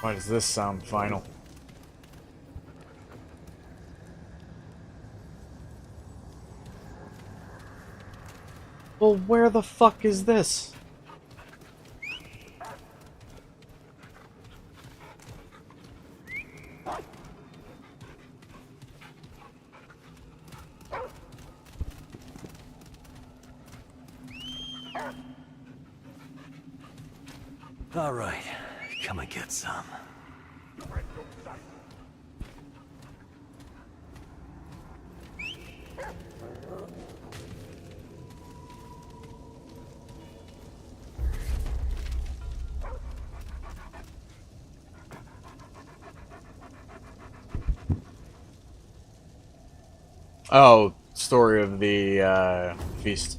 S1: Why does this sound final? Well, where the fuck is this?
S6: All right, come and get some.
S1: Oh, story of the feast.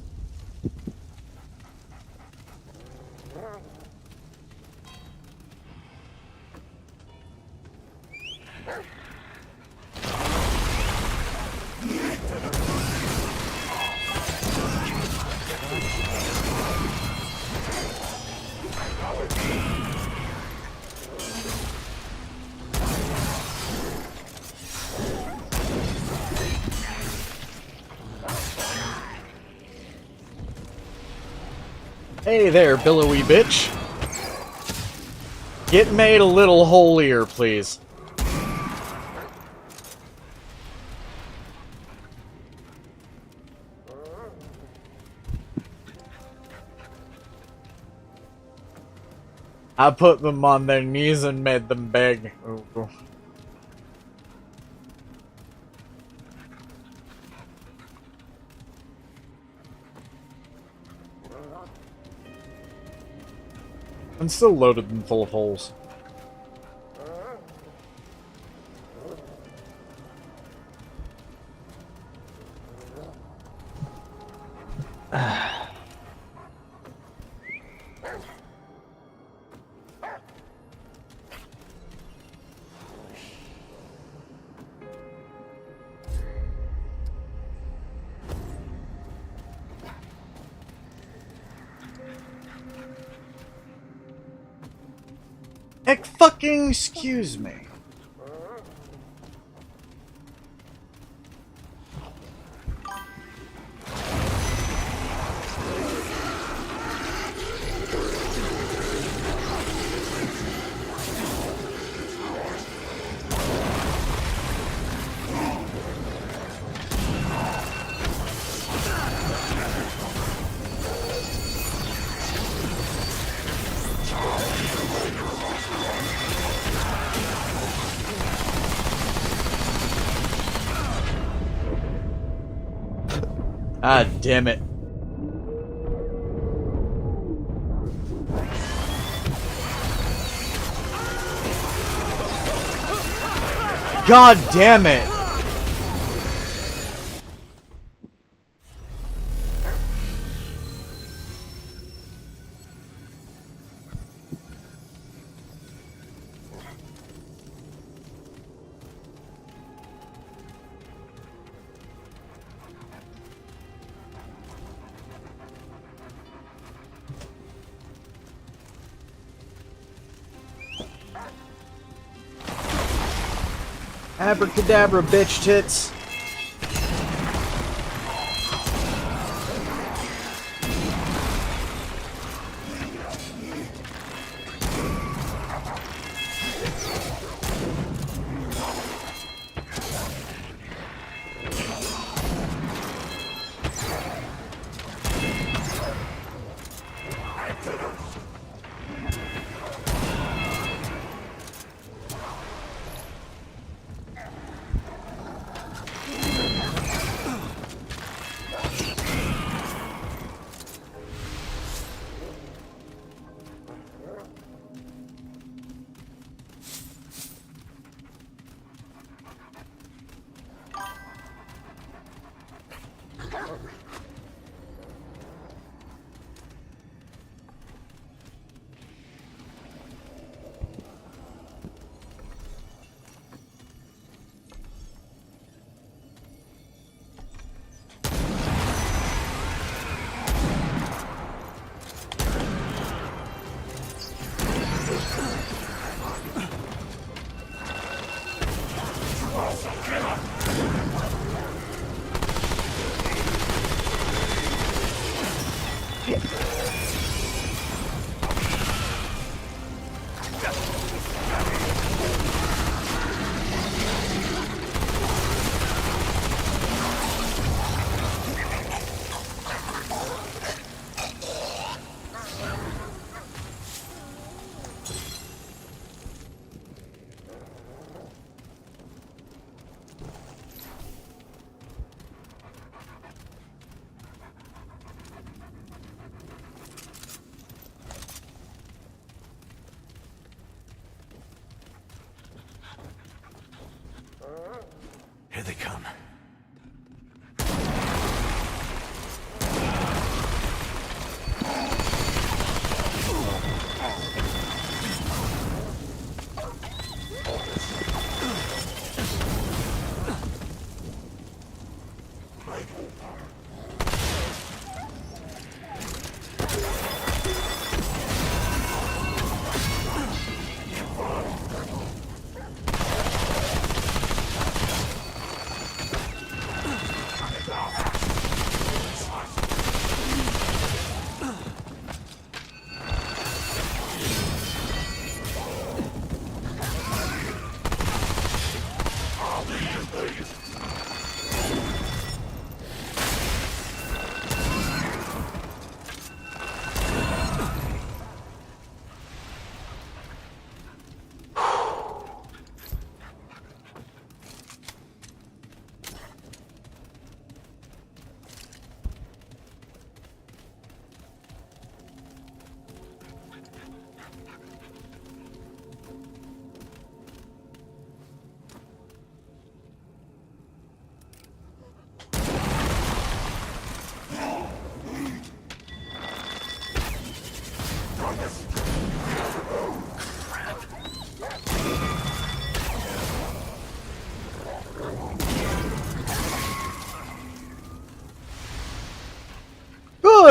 S1: Hey there, billowy bitch. Get made a little holier, please. I put them on their knees and made them beg. Ooh. I'm still loaded and full of holes. Heck fucking excuse me. Ah, damn it. God damn it! Abracadabra, bitch tits.
S6: Here they come.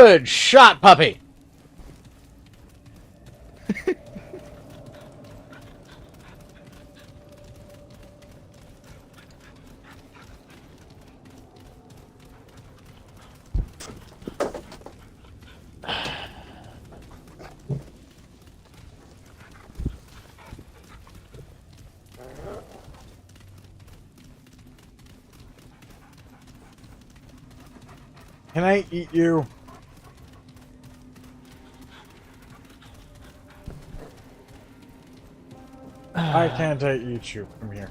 S1: Good shot, puppy! Can I eat you? Why can't I eat you? Come here.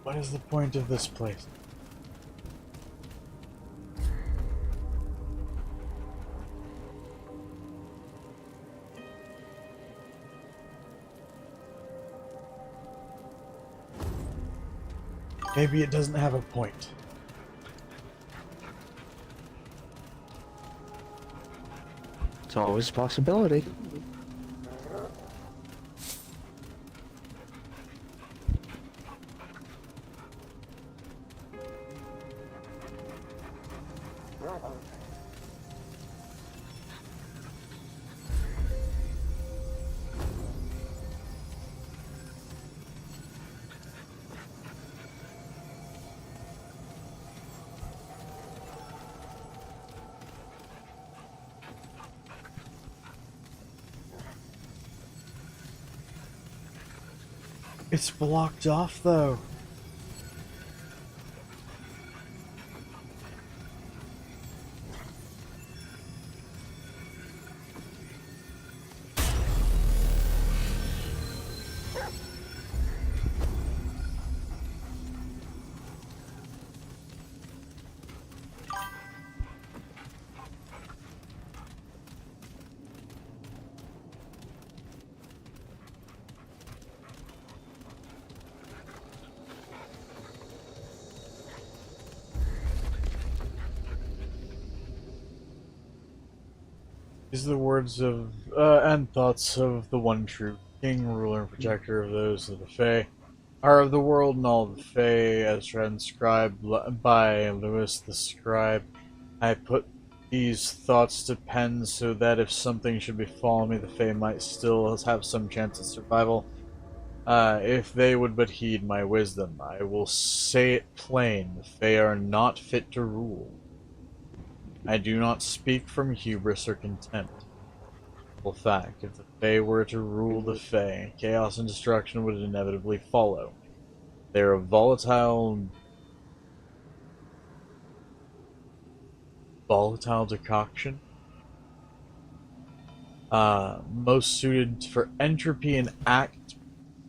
S1: What is the point of this place? Maybe it doesn't have a point.
S3: It's always a possibility.
S1: It's blocked off, though. These are the words of and thoughts of the one true king, ruler, and protector of those of the Fae, are of the world and all of the Fae, as transcribed by Lewis the Scribe. I put these thoughts to pen so that if something should befall me, the Fae might still have some chance of survival. If they would but heed my wisdom, I will say it plain: the Fae are not fit to rule. I do not speak from hubris or contempt. In fact, if the Fae were to rule the Fae, chaos and destruction would inevitably follow. They are a volatile decoction, most suited for entropy and act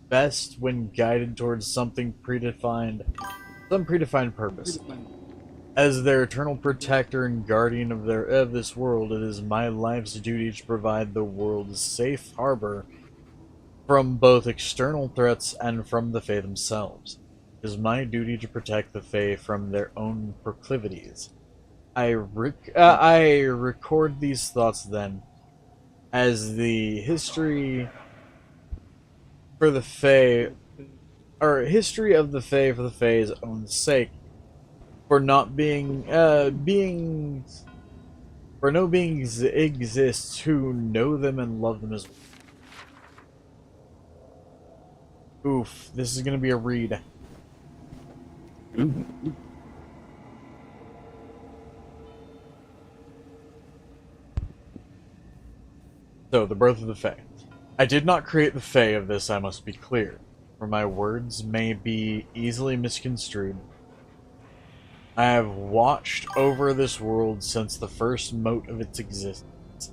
S1: best when guided towards some predefined purpose. As their eternal protector and guardian of this world, it is my life's duty to provide the world a safe harbor from both external threats and from the Fae themselves. It is my duty to protect the Fae from their own proclivities. I record these thoughts then, as the history for the Fae, or history of the Fae for the Fae's own sake. For no beings exists who know them and love them as well. Oof, this is gonna be a read.
S3: Ooh.
S1: So, the birth of the Fae. I did not create the Fae, of this I must be clear, for my words may be easily misconstrued. I have watched over this world since the first mote of its existence.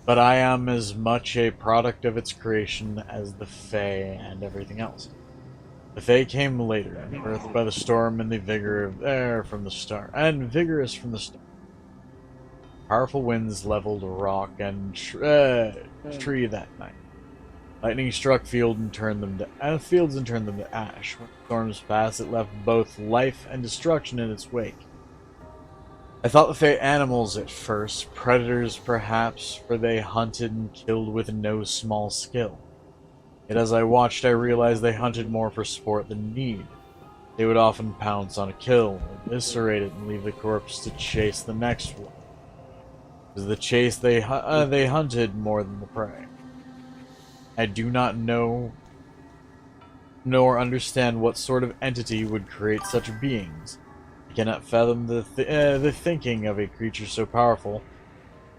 S1: But I am as much a product of its creation as the Fae and everything else. The Fae came later, birthed by the storm and the vigor of air from the start, and vigorous from the start. Powerful winds leveled rock and tree that night. Lightning struck fields and turned them to ash. When storms passed, it left both life and destruction in its wake. I thought the Fae animals at first, predators perhaps, for they hunted and killed with no small skill. Yet as I watched, I realized they hunted more for sport than need. They would often pounce on a kill, eviscerate it, and leave the corpse to chase the next one. It was the chase they hunted more than the prey. I do not know nor understand what sort of entity would create such beings. I cannot fathom the thinking of a creature so powerful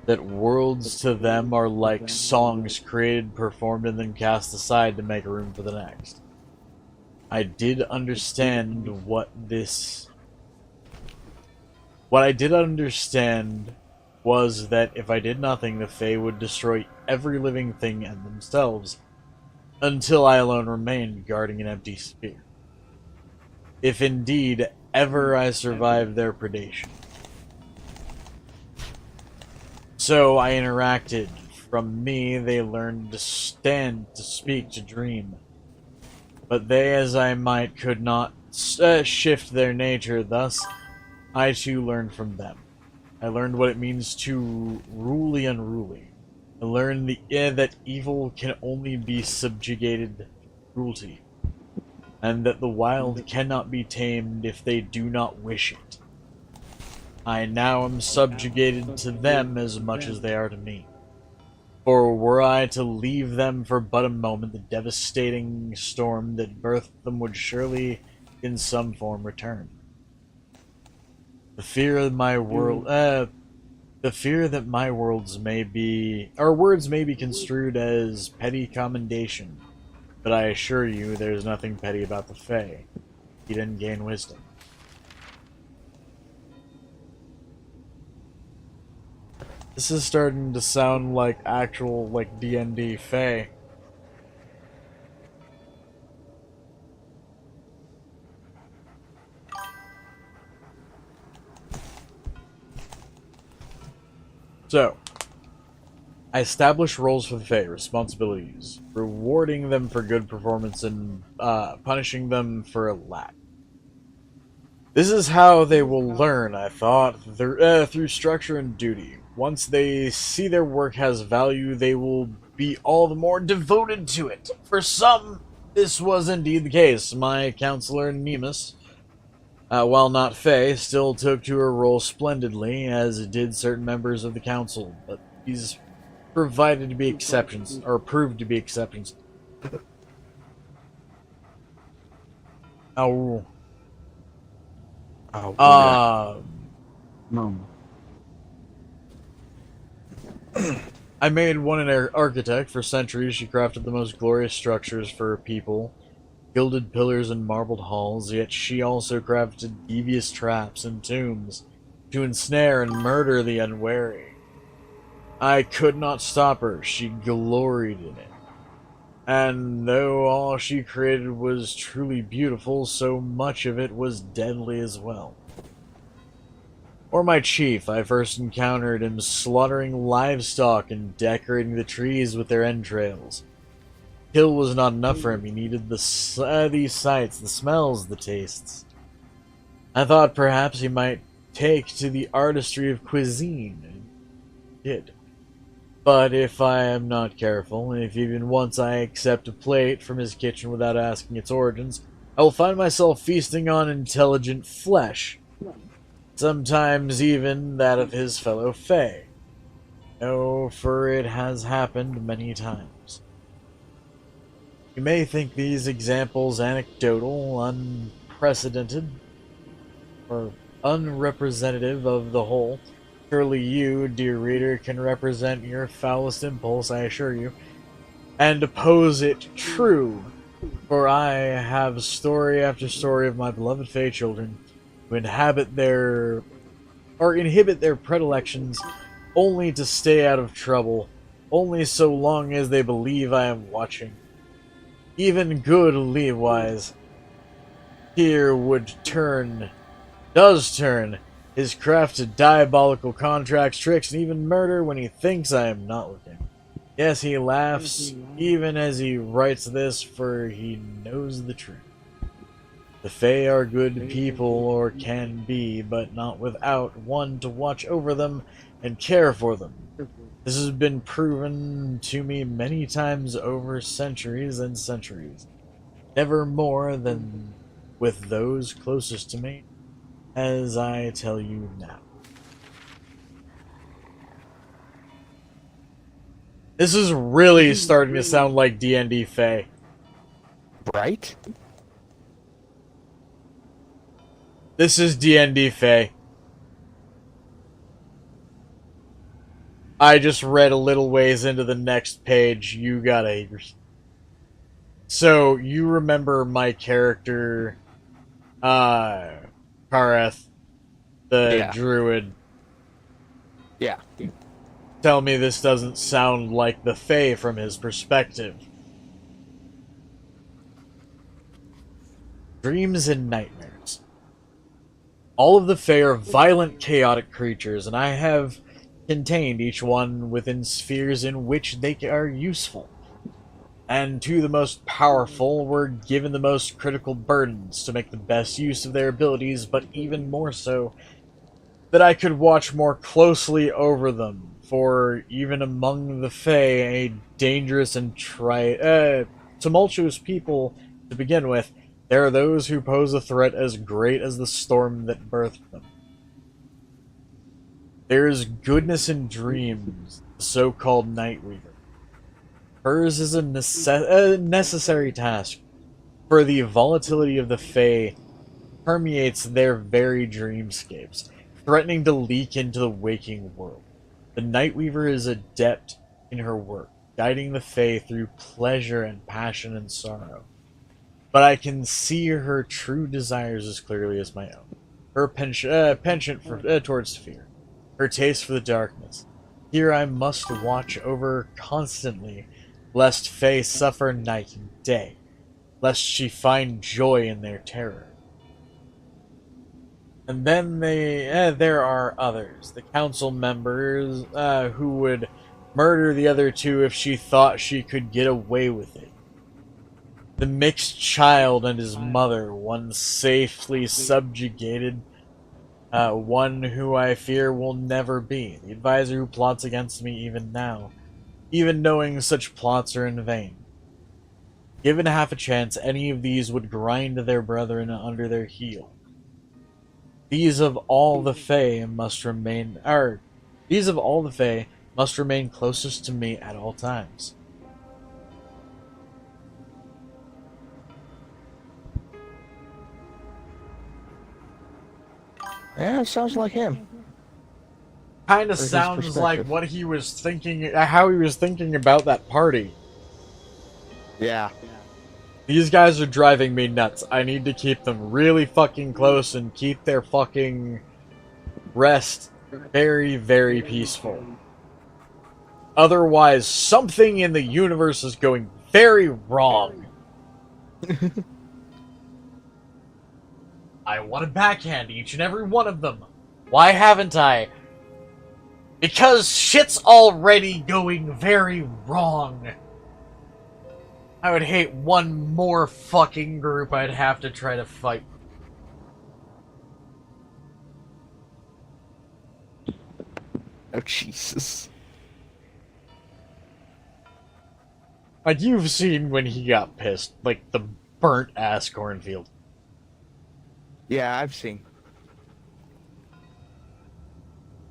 S1: that worlds to them are like songs created, performed, and then cast aside to make room for the next. I did understand what I did understand was that if I did nothing, the Fae would destroy every living thing and themselves, until I alone remained guarding an empty sphere. If indeed ever I survived their predation. So I interacted. From me, they learned to stand, to speak, to dream. but they, as I might, could not shift their nature. Thus, I too learned from them. I learned what it means to rule the unruly. I learned that evil can only be subjugated to cruelty, and that the wild cannot be tamed if they do not wish it. I now am subjugated to them as much as they are to me. For were I to leave them for but a moment, the devastating storm that birthed them would surely in some form return. The fear of my world, the fear that my words may be construed as petty commendation, but I assure you there's nothing petty about the Fae. He didn't gain wisdom. This is starting to sound like actual, like, D&D Fae. So, I establish roles for the Fae, responsibilities, rewarding them for good performance and punishing them for a lack. This is how they will learn, I thought, through structure and duty. Once they see their work has value, they will be all the more devoted to it. For some, this was indeed the case. My counselor, Nemus, while not Fae, still took to her role splendidly, as did certain members of the council, but these proved to be exceptions. Oh.
S7: Mom.
S1: I made one an architect. For centuries, she crafted the most glorious structures for her people, gilded pillars and marbled halls, yet she also crafted devious traps and tombs to ensnare and murder the unwary. I could not stop her. She gloried in it. And though all she created was truly beautiful, so much of it was deadly as well. Or my chief, I first encountered him slaughtering livestock and decorating the trees with their entrails. Kill was not enough for him. He needed these sights, the smells, the tastes. I thought perhaps he might take to the artistry of cuisine, and did. But if I am not careful, and if even once I accept a plate from his kitchen without asking its origins, I will find myself feasting on intelligent flesh. Sometimes even that of his fellow Fae. Oh, for it has happened many times. You may think these examples anecdotal, unprecedented, or unrepresentative of the whole. Surely you, dear reader, can represent your foulest impulse, I assure you, and oppose it true, for I have story after story of my beloved Fae children who inhibit their predilections only to stay out of trouble, only so long as they believe I am watching. Even good Leewise here does turn his craft to diabolical contracts, tricks, and even murder when he thinks I am not looking. Yes, he laughs even as he writes this, for he knows the truth. The Fae are good people, or can be, but not without one to watch over them and care for them. This has been proven to me many times over centuries and centuries. Never more than with those closest to me, as I tell you now. This is really starting to sound like D&D Fae.
S3: Right?
S1: This is D&D Fae. I just read a little ways into the next page. You gotta... So, you remember my character, Kareth, the druid.
S3: Yeah.
S1: Tell me this doesn't sound like the Fae from his perspective. Dreams and nightmares. All of the Fae are violent, chaotic creatures, and I have contained each one within spheres in which they are useful. And to the most powerful were given the most critical burdens to make the best use of their abilities, but even more so, that I could watch more closely over them, for even among the Fae, a dangerous and tumultuous people to begin with, there are those who pose a threat as great as the storm that birthed them. There is goodness in dreams, the so-called Nightweaver. Hers is a necessary task, for the volatility of the Fae permeates their very dreamscapes, threatening to leak into the waking world. The Nightweaver is adept in her work, guiding the Fae through pleasure and passion and sorrow. But I can see her true desires as clearly as my own. Her penchant towards fear, her taste for the darkness. Here I must watch over her constantly, lest Fae suffer night and day, lest she find joy in their terror. And then there are others, the council members, who would murder the other two if she thought she could get away with it. The mixed child and his mother, one safely subjugated, one who I fear will never be. The advisor who plots against me even now, even knowing such plots are in vain. Given half a chance, any of these would grind their brethren under their heel. These of all the Fae must remain closest to me at all times.
S3: Yeah, it sounds like him.
S1: Kind of
S3: his
S1: sounds like
S3: perspective.
S1: what he was thinking, how he was thinking about that party.
S3: Yeah.
S1: These guys are driving me nuts. I need to keep them really fucking close and keep their fucking rest very, very peaceful. Otherwise, something in the universe is going very wrong. I want to backhand each and every one of them. Why haven't I? Because shit's already going very wrong. I would hate one more fucking group I'd have to try to fight.
S3: Oh, Jesus.
S1: Like, you've seen when he got pissed. Like, the burnt-ass cornfield.
S3: Yeah, I've seen.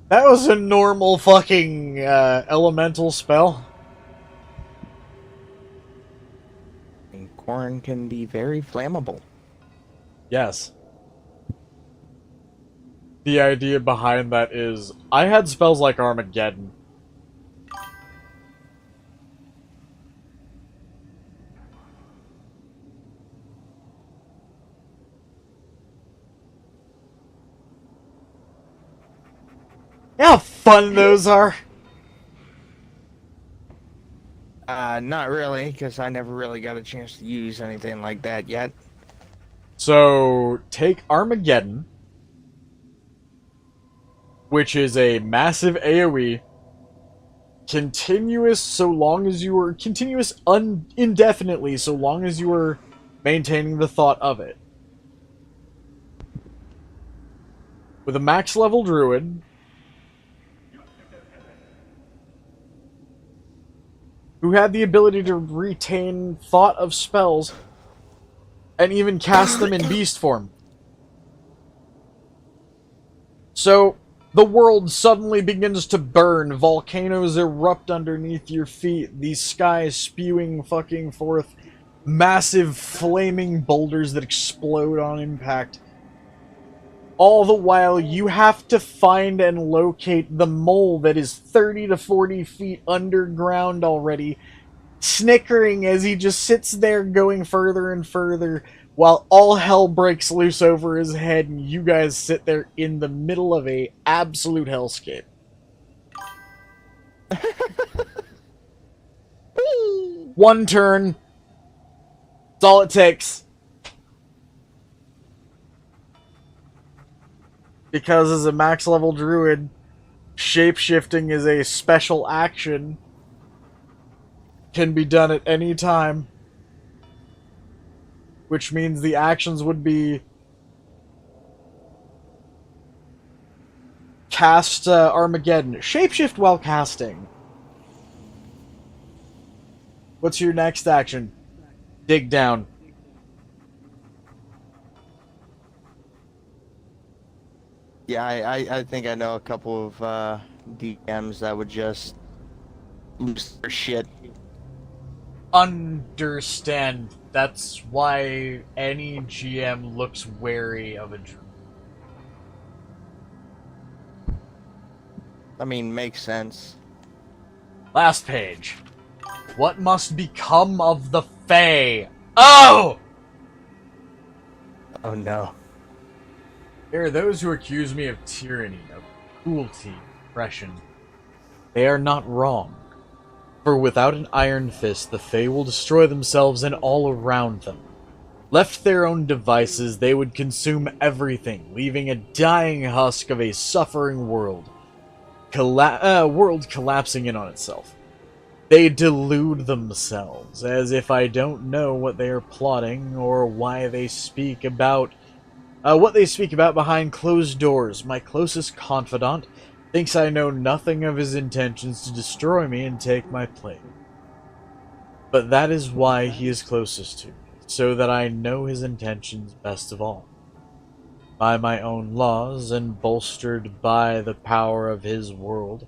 S1: That was a normal fucking, elemental spell.
S3: And corn can be very flammable.
S1: Yes. The idea behind that is, I had spells like Armageddon. How fun those are!
S3: Not really, because I never really got a chance to use anything like that yet.
S1: So, take Armageddon, which is a massive AoE, continuous so long as you were, continuous indefinitely so long as you were maintaining the thought of it. With a max level druid, who had the ability to retain thought of spells and even cast them in beast form. So, the world suddenly begins to burn, volcanoes erupt underneath your feet, the sky spewing fucking forth massive flaming boulders that explode on impact. All the while, you have to find and locate the mole that is 30 to 40 feet underground already, snickering as he just sits there going further and further, while all hell breaks loose over his head and you guys sit there in the middle of a absolute hellscape. One turn. That's all it takes. Because as a max level druid, shapeshifting is a special action. can be done at any time. Which means the actions would be cast Armageddon. Shapeshift while casting. What's your next action? Dig down.
S3: Yeah, I think I know a couple of DMs that would just lose their shit.
S1: Understand. That's why any GM looks wary of a druid.
S3: I mean, makes sense.
S1: Last page. What must become of the Fae? Oh!
S3: Oh no.
S1: There are those who accuse me of tyranny, of cruelty, oppression. They are not wrong. For without an iron fist, the Fae will destroy themselves and all around them. Left to their own devices, they would consume everything, leaving a dying husk of a suffering world. World collapsing in on itself. They delude themselves, as if I don't know what they are plotting, or why they speak about what they speak about behind closed doors. My closest confidant thinks I know nothing of his intentions to destroy me and take my place. But that is why he is closest to me, so that I know his intentions best of all. By my own laws, and bolstered by the power of this world,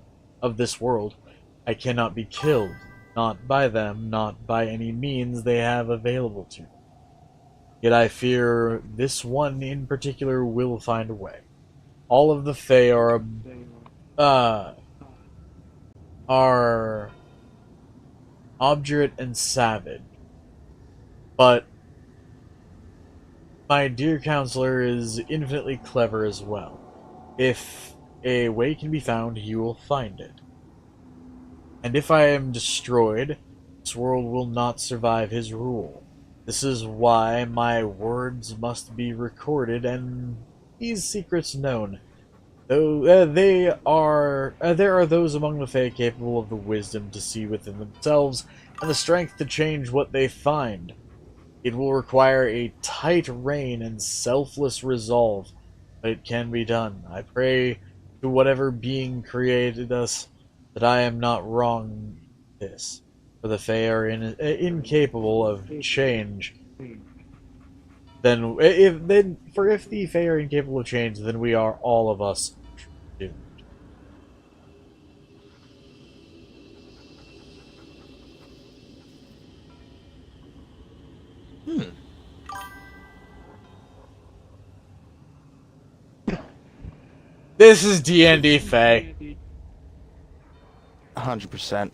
S1: I cannot be killed, not by them, not by any means they have available to me. Yet I fear this one in particular will find a way. All of the Fae are obdurate and savage, but my dear counselor is infinitely clever as well. If a way can be found, he will find it. And if I am destroyed, this world will not survive his rule. This is why my words must be recorded and these secrets known. Though there are those among the Fae capable of the wisdom to see within themselves and the strength to change what they find. It will require a tight rein and selfless resolve, but it can be done. I pray to whatever being created us that I am not wrong in this, for the Fae are incapable of change. If the Fae are incapable of change, then we are all of us doomed. This is D&D Fae.
S3: 100%.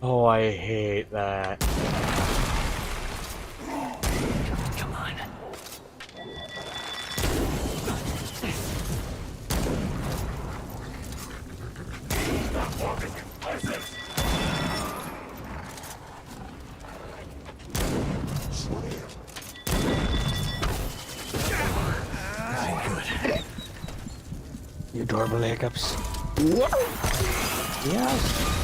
S1: Oh, I hate that.
S6: Come on. Very good.
S3: You adorable hiccups. Yes.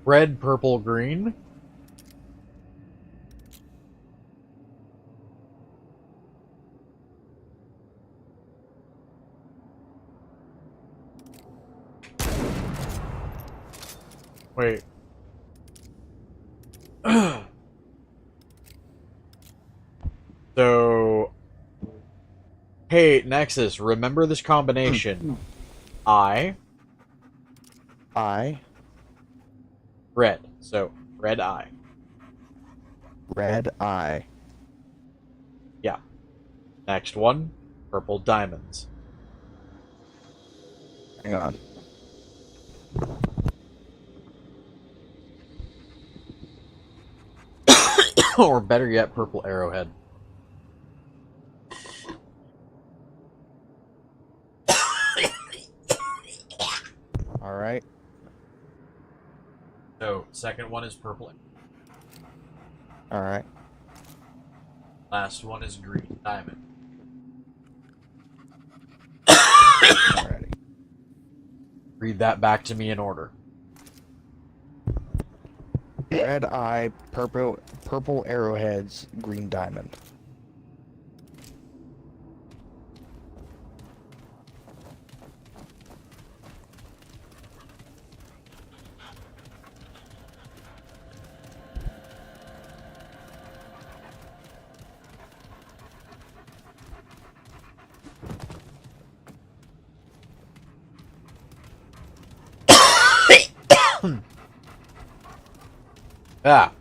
S1: Red, purple, green. Wait. So, hey, Nexus, remember this combination. I, red. So, red eye.
S3: Red eye.
S1: Yeah. Next one, purple diamonds.
S3: Hang on.
S1: Or better yet, purple arrowhead.
S3: All right.
S1: So, second one is purple.
S3: All right.
S1: Last one is green diamond.
S3: Alrighty.
S1: Read that back to me in order.
S3: Red eye, purple arrowheads, green diamond.
S1: Ah.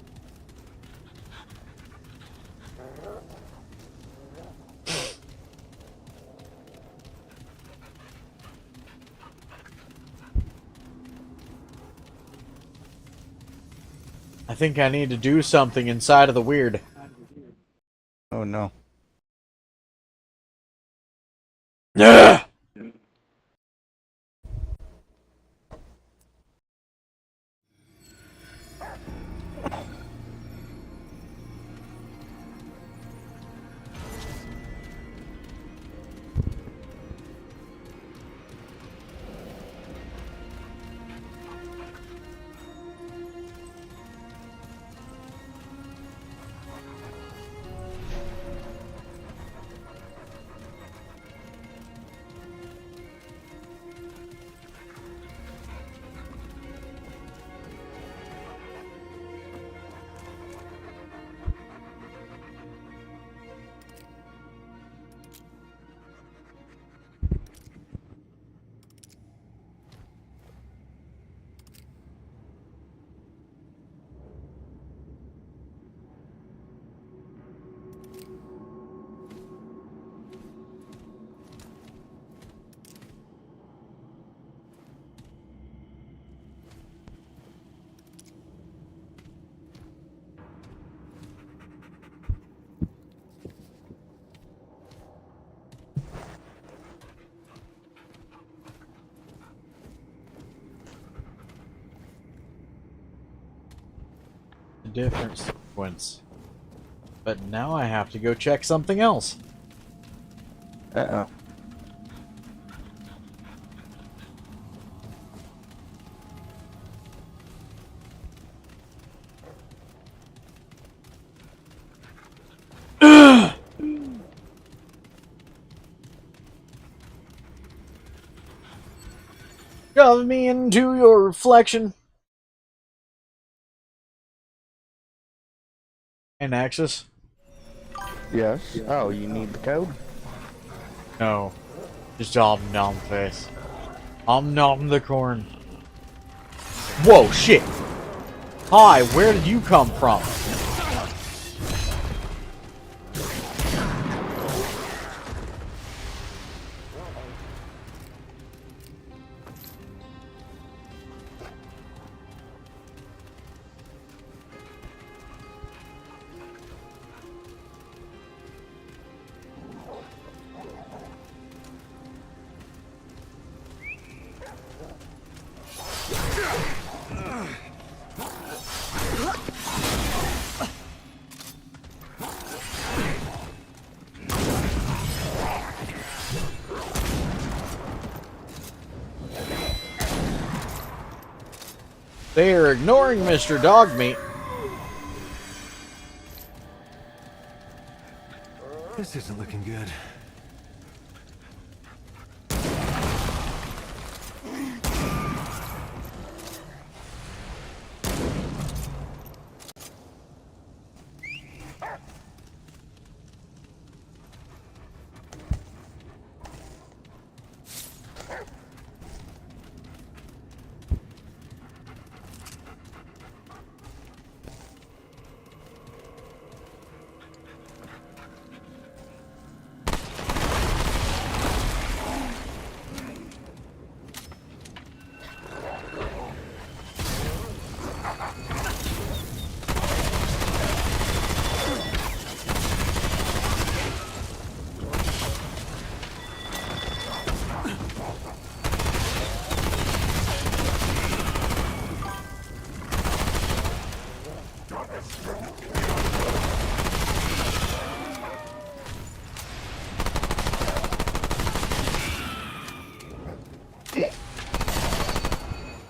S1: I think I need to do something inside of the weird.
S3: Oh no.
S1: Ugh! Different sequence. But now I have to go check something else.
S3: Uh-oh.
S1: Shove me into your reflection. And Axis?
S3: Yes. Oh, you need the code?
S1: No. Just Om Nom face. Om Nom the corn. Whoa, shit! Hi, where did you come from? They are ignoring Mr. Dogmeat.
S6: This isn't looking good.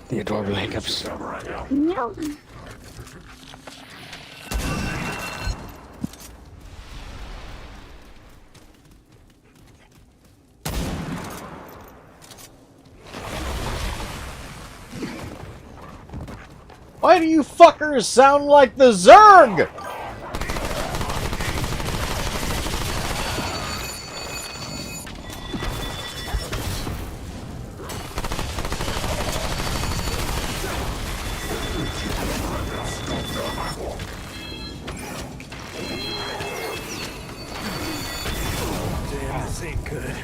S3: The adorable hiccups.
S7: No.
S1: Why do you fuckers sound like the Zerg?
S6: Damn, this ain't good.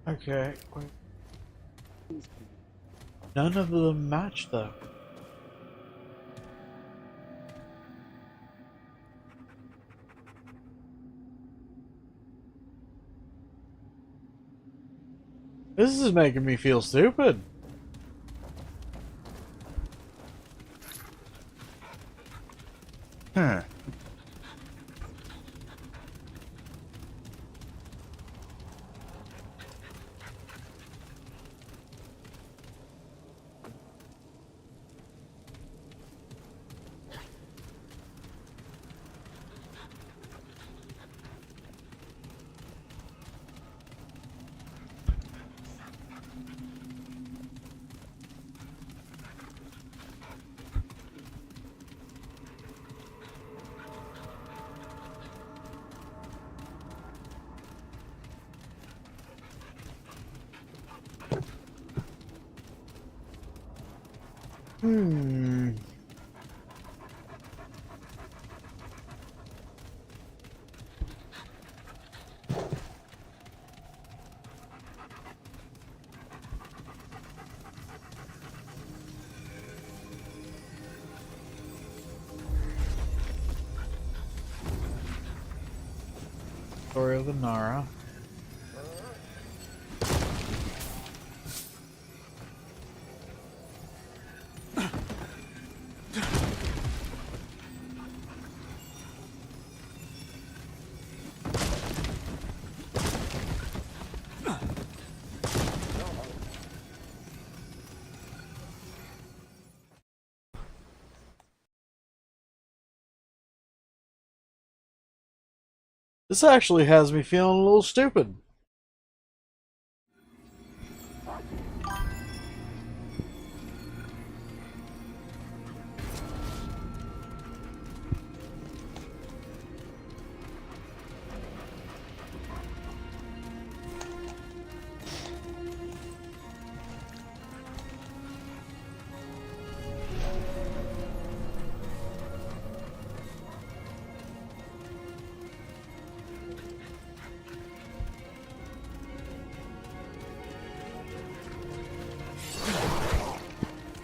S1: Okay. Wait. None of them match, though. This is making me feel stupid.
S3: Huh.
S1: Hmm. Story of the Nara. This actually has me feeling a little stupid.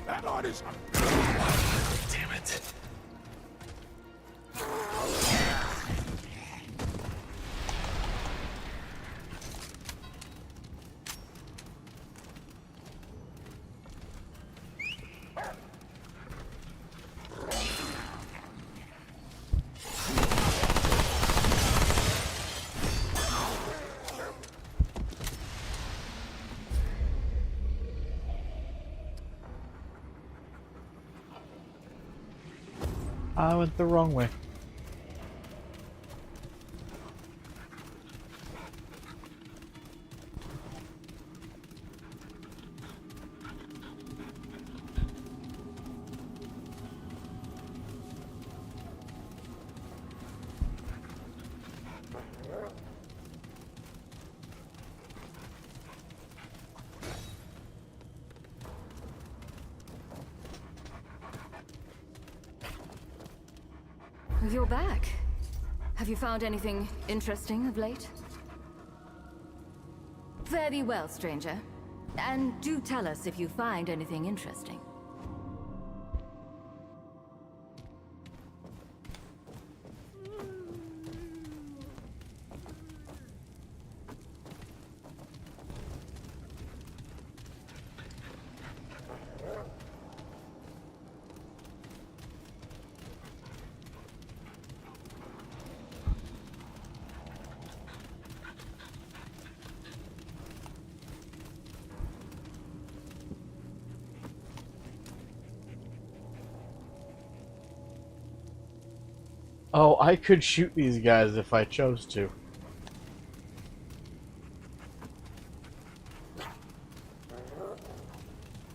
S4: That light is...
S6: Damn it.
S1: I went the wrong way.
S5: You're back. Have you found anything interesting of late? Fare thee well, stranger. And do tell us if you find anything interesting.
S1: Oh, I could shoot these guys if I chose to.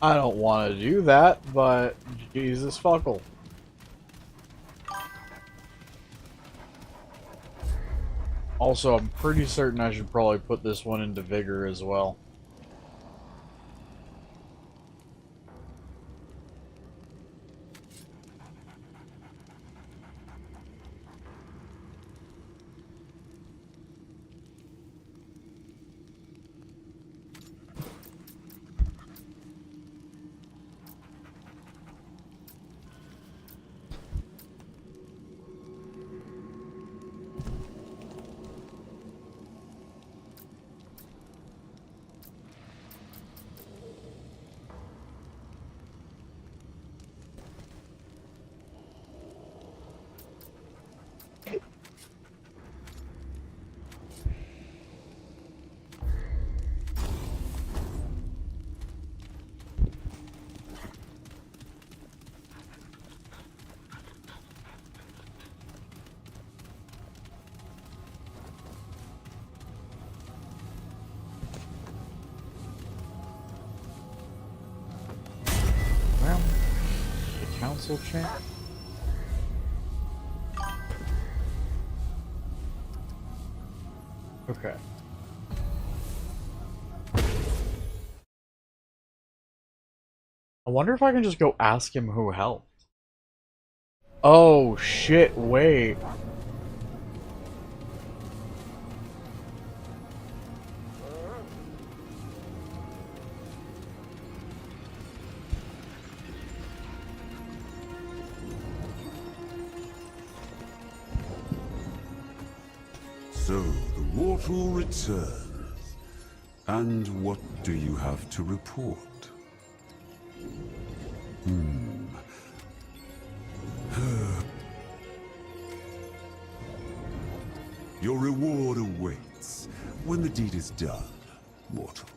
S1: I don't want to do that, but Jesus fuckle. Also, I'm pretty certain I should probably put this one into vigor as well. Well, the council champ. Okay. I wonder if I can just go ask him who helped. Oh shit, wait.
S8: So, the mortal returns. And what do you have to report? Your reward awaits when the deed is done, mortal.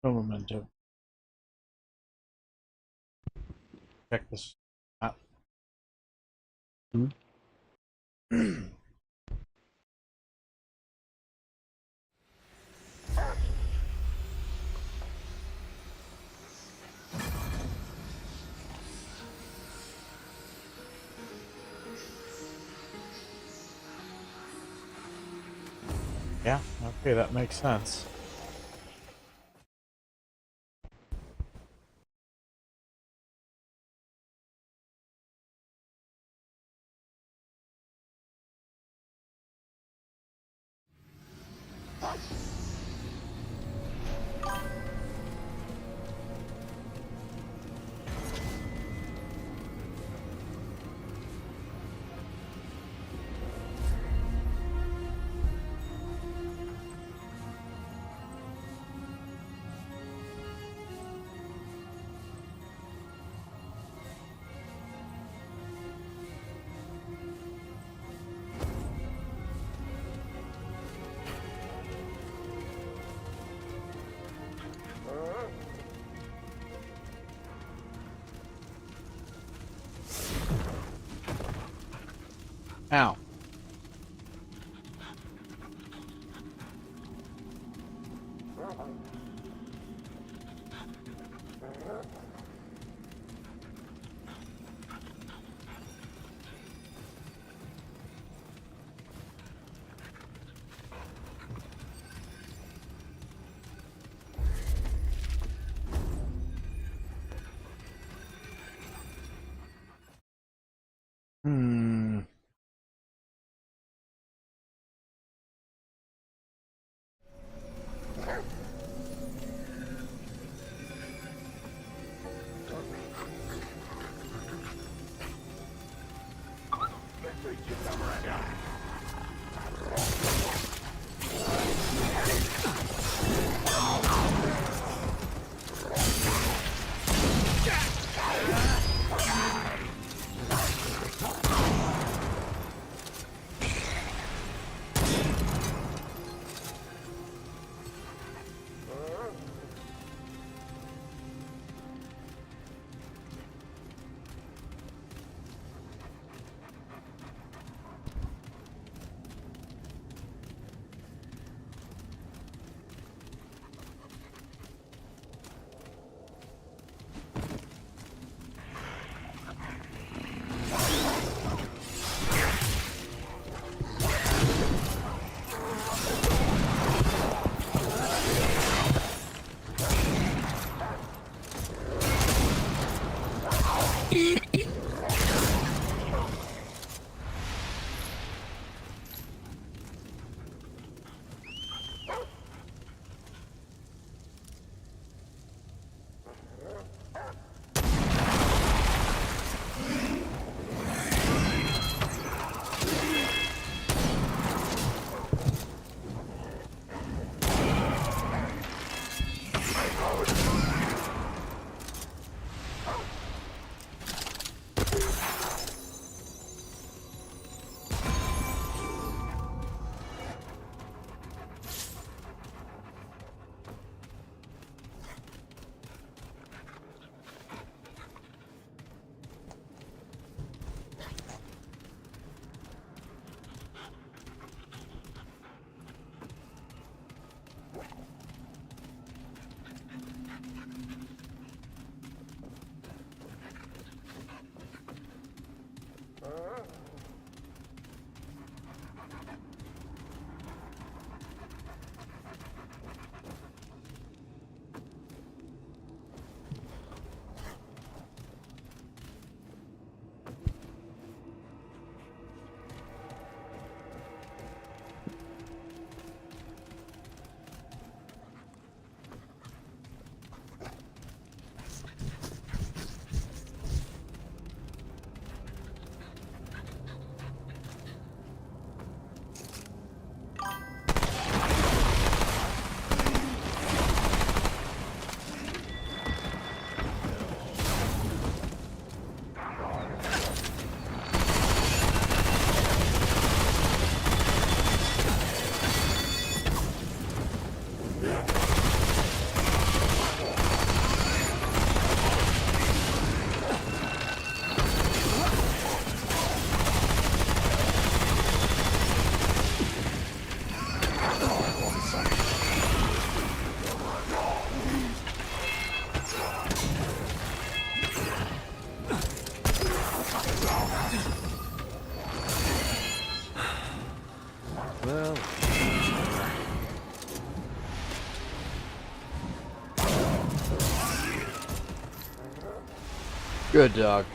S1: No memento. Check this out. Yeah, okay, that makes sense. Ow. Hmm. Good dog.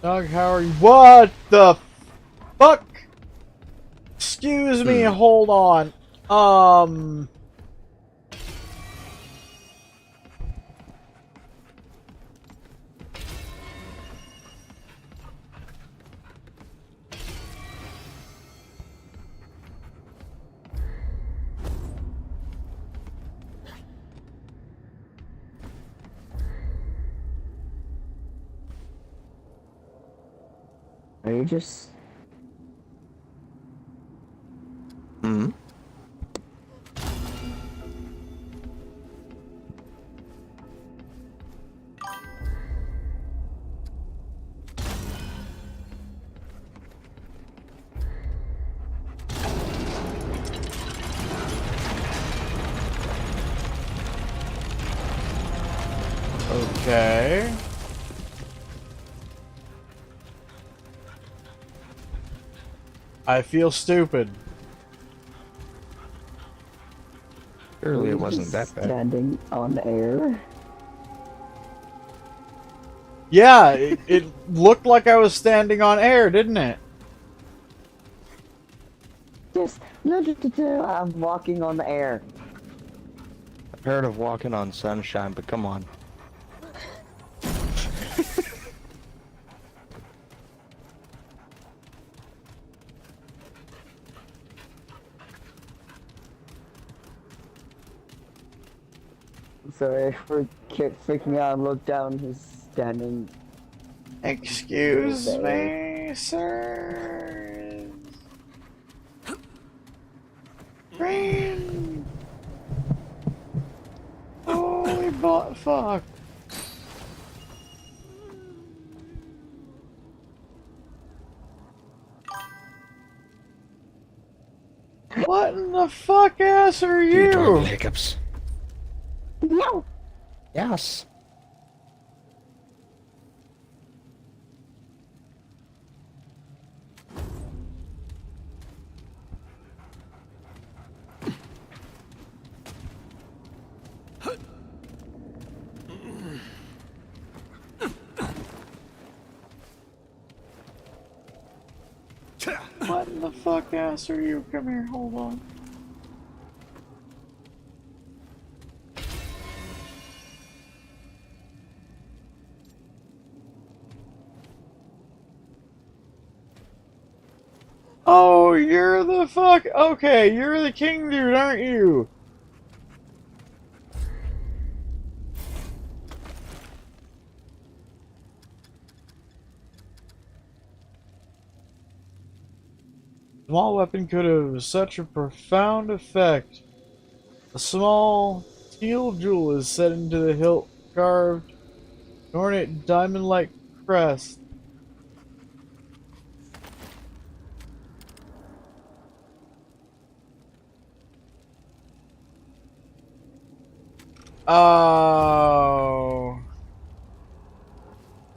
S1: Dog, how are you? What the fuck? Excuse me, hold on.
S7: Are you just...
S3: Hmm.
S1: Okay. I feel stupid.
S3: Surely
S7: Were
S3: it
S7: you
S3: wasn't
S7: just
S3: that bad.
S7: standing on air?
S1: Yeah, it looked like I was standing on air, didn't it?
S7: Just... I'm walking on the air.
S3: I've heard of walking on sunshine, but come on.
S7: Sorry for freaking out and look down. He's standing.
S1: Excuse me, sir. Rain. Holy butt fuck. What in the fuck ass are you?
S3: Hiccups.
S7: No!
S3: Yes.
S1: What in the fuck ass are you? Come here, hold on. Oh, you're the fuck... Okay, you're the king dude, aren't you? Small weapon could have such a profound effect. A small teal jewel is set into the hilt, carved, ornate diamond-like crest. Oh.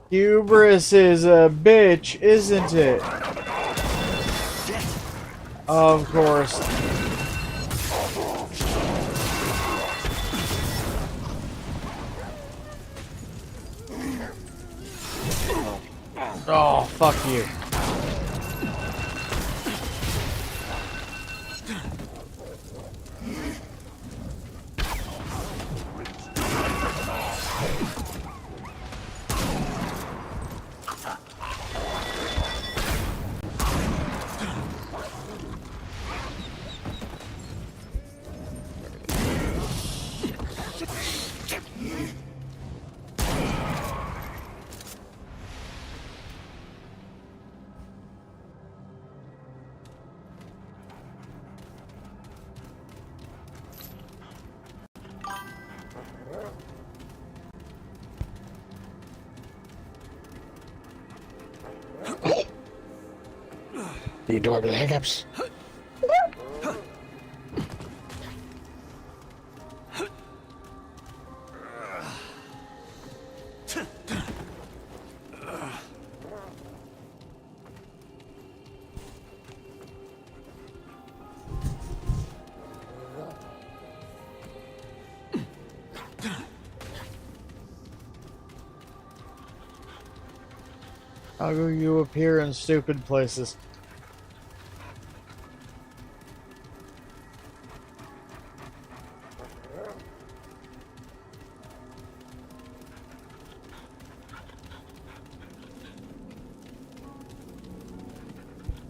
S1: Hubris is a bitch, isn't it? Of course. Oh, fuck you.
S7: The adorable hiccups.
S1: How do you appear in stupid places?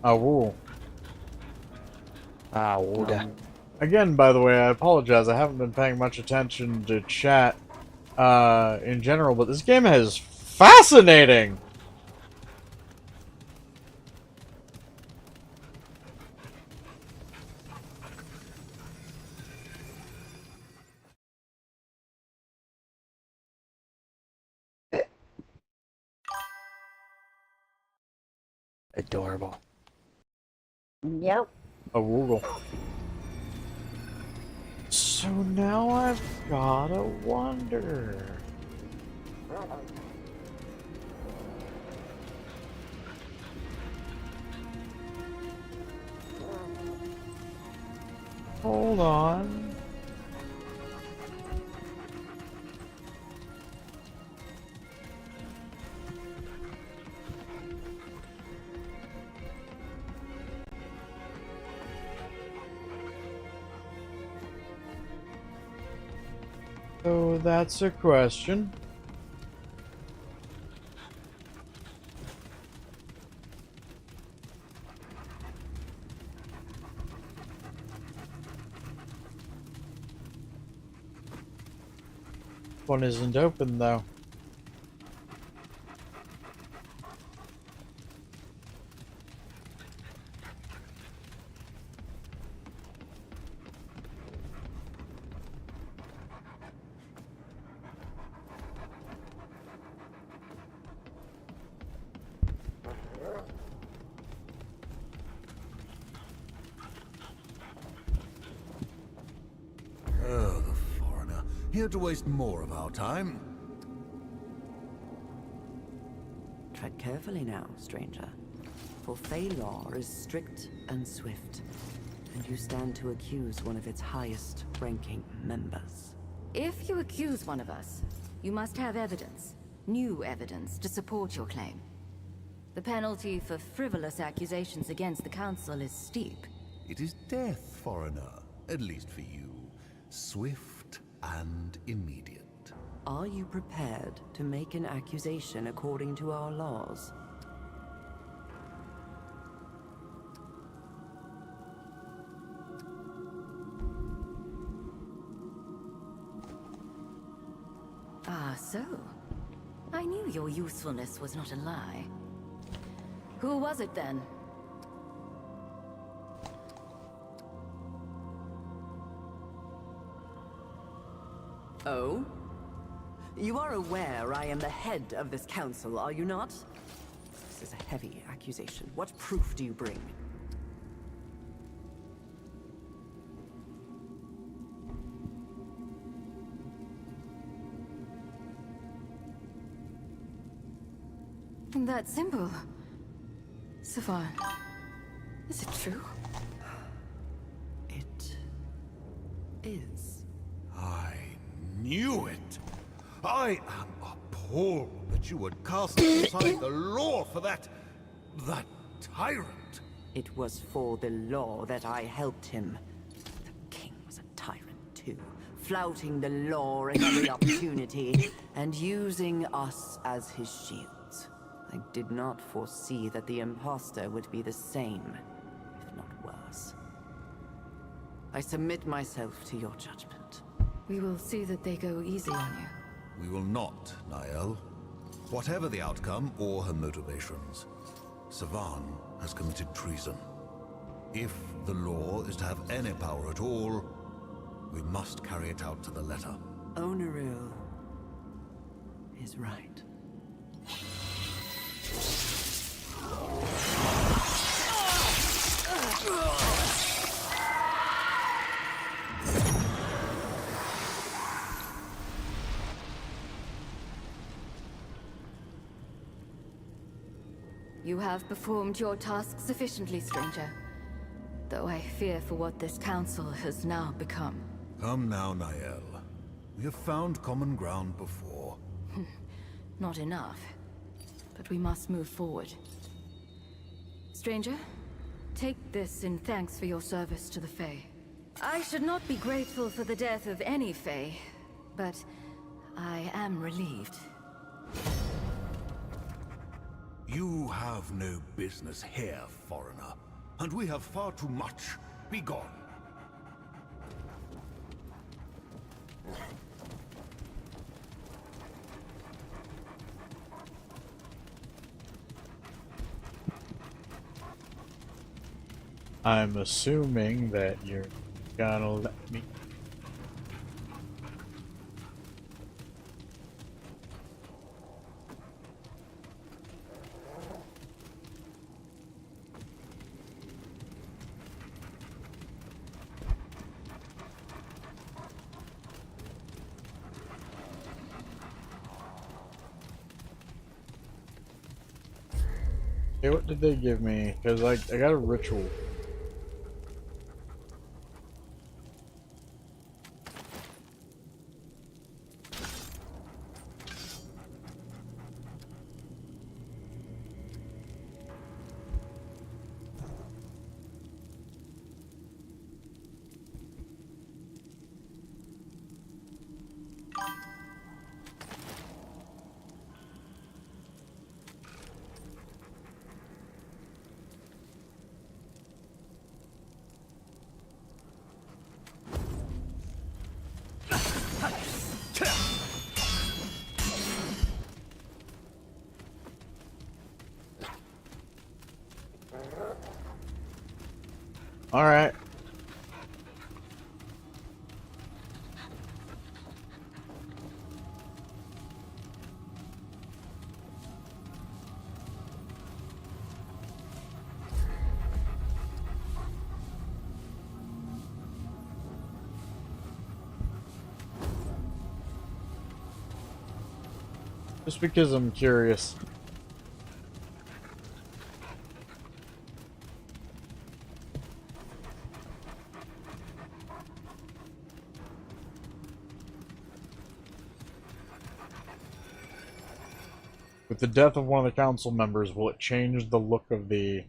S1: Oh, woo.
S3: Ah, Wuda.
S1: Again, by the way, I apologize. I haven't been paying much attention to chat in general, but this game is fascinating!
S3: Adorable.
S7: Yep.
S1: A woogle. So now I've gotta wonder. Hold on. So that's a question. One isn't open though.
S4: Oh, the foreigner. Here to waste more of our time.
S2: Tread carefully now, stranger. For Fey law is strict and swift, and you stand to accuse one of its highest-ranking members.
S5: If you accuse one of us, you must have evidence, new evidence, to support your claim. The penalty for frivolous accusations against the Council is steep.
S4: It is death, foreigner. At least for you. Swift and immediate.
S2: Are you prepared to make an accusation according to our laws?
S5: Ah, so. I knew your usefulness was not a lie. Who was it then?
S2: Oh? You are aware I am the head of this council, are you not? This is a heavy accusation. What proof do you bring?
S5: That symbol. Savon. Is it true?
S2: It is.
S4: I knew it. I am appalled that you would cast aside the law for that tyrant.
S2: It was for the law that I helped him. The king was a tyrant too, flouting the law at every opportunity, and using us as his shields. I did not foresee that the imposter would be the same, if not worse. I submit myself to your judgment.
S5: We will see that they go easy on you.
S4: We will not, Niall. Whatever the outcome or her motivations, Savan has committed treason. If the law is to have any power at all, we must carry it out to the letter.
S2: Onoril is right.
S5: You have performed your task sufficiently, stranger. Though I fear for what this council has now become.
S4: Come now, Nael. We have found common ground before.
S5: Not enough. But we must move forward. Stranger, take this in thanks for your service to the Fae. I should not be grateful for the death of any Fae, but I am relieved.
S4: You have no business here, foreigner. And we have far too much. Be gone.
S1: I'm assuming that you're gonna let me. Okay, what did they give me? Because I got a ritual. All right. Just because I'm curious. With the death of one of the council members, will it change the look of the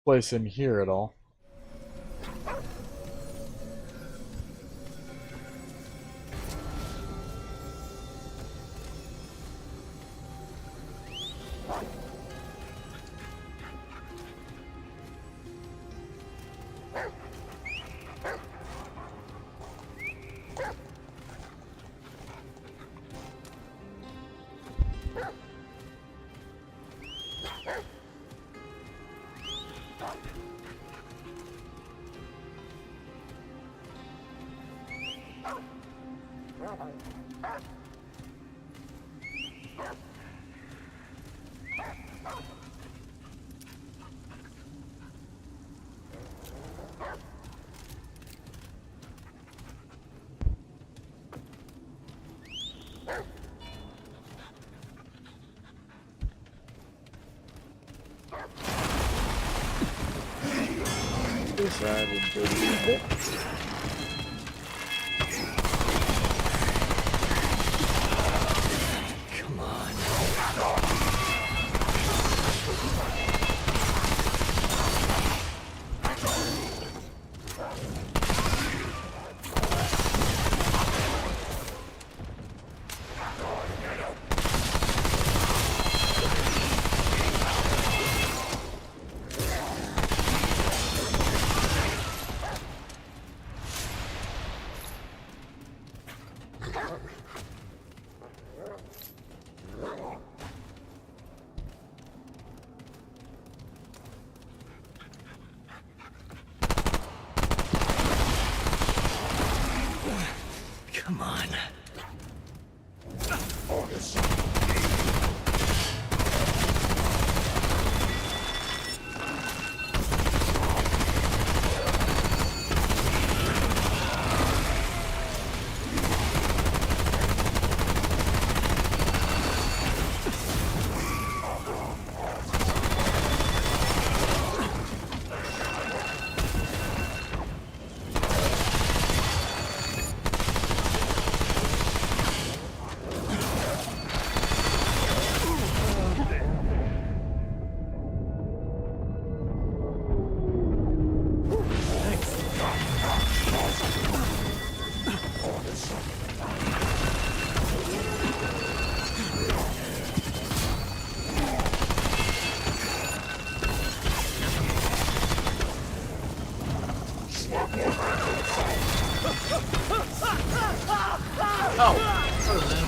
S1: place in here at all? Decided to leave it.
S6: Come on.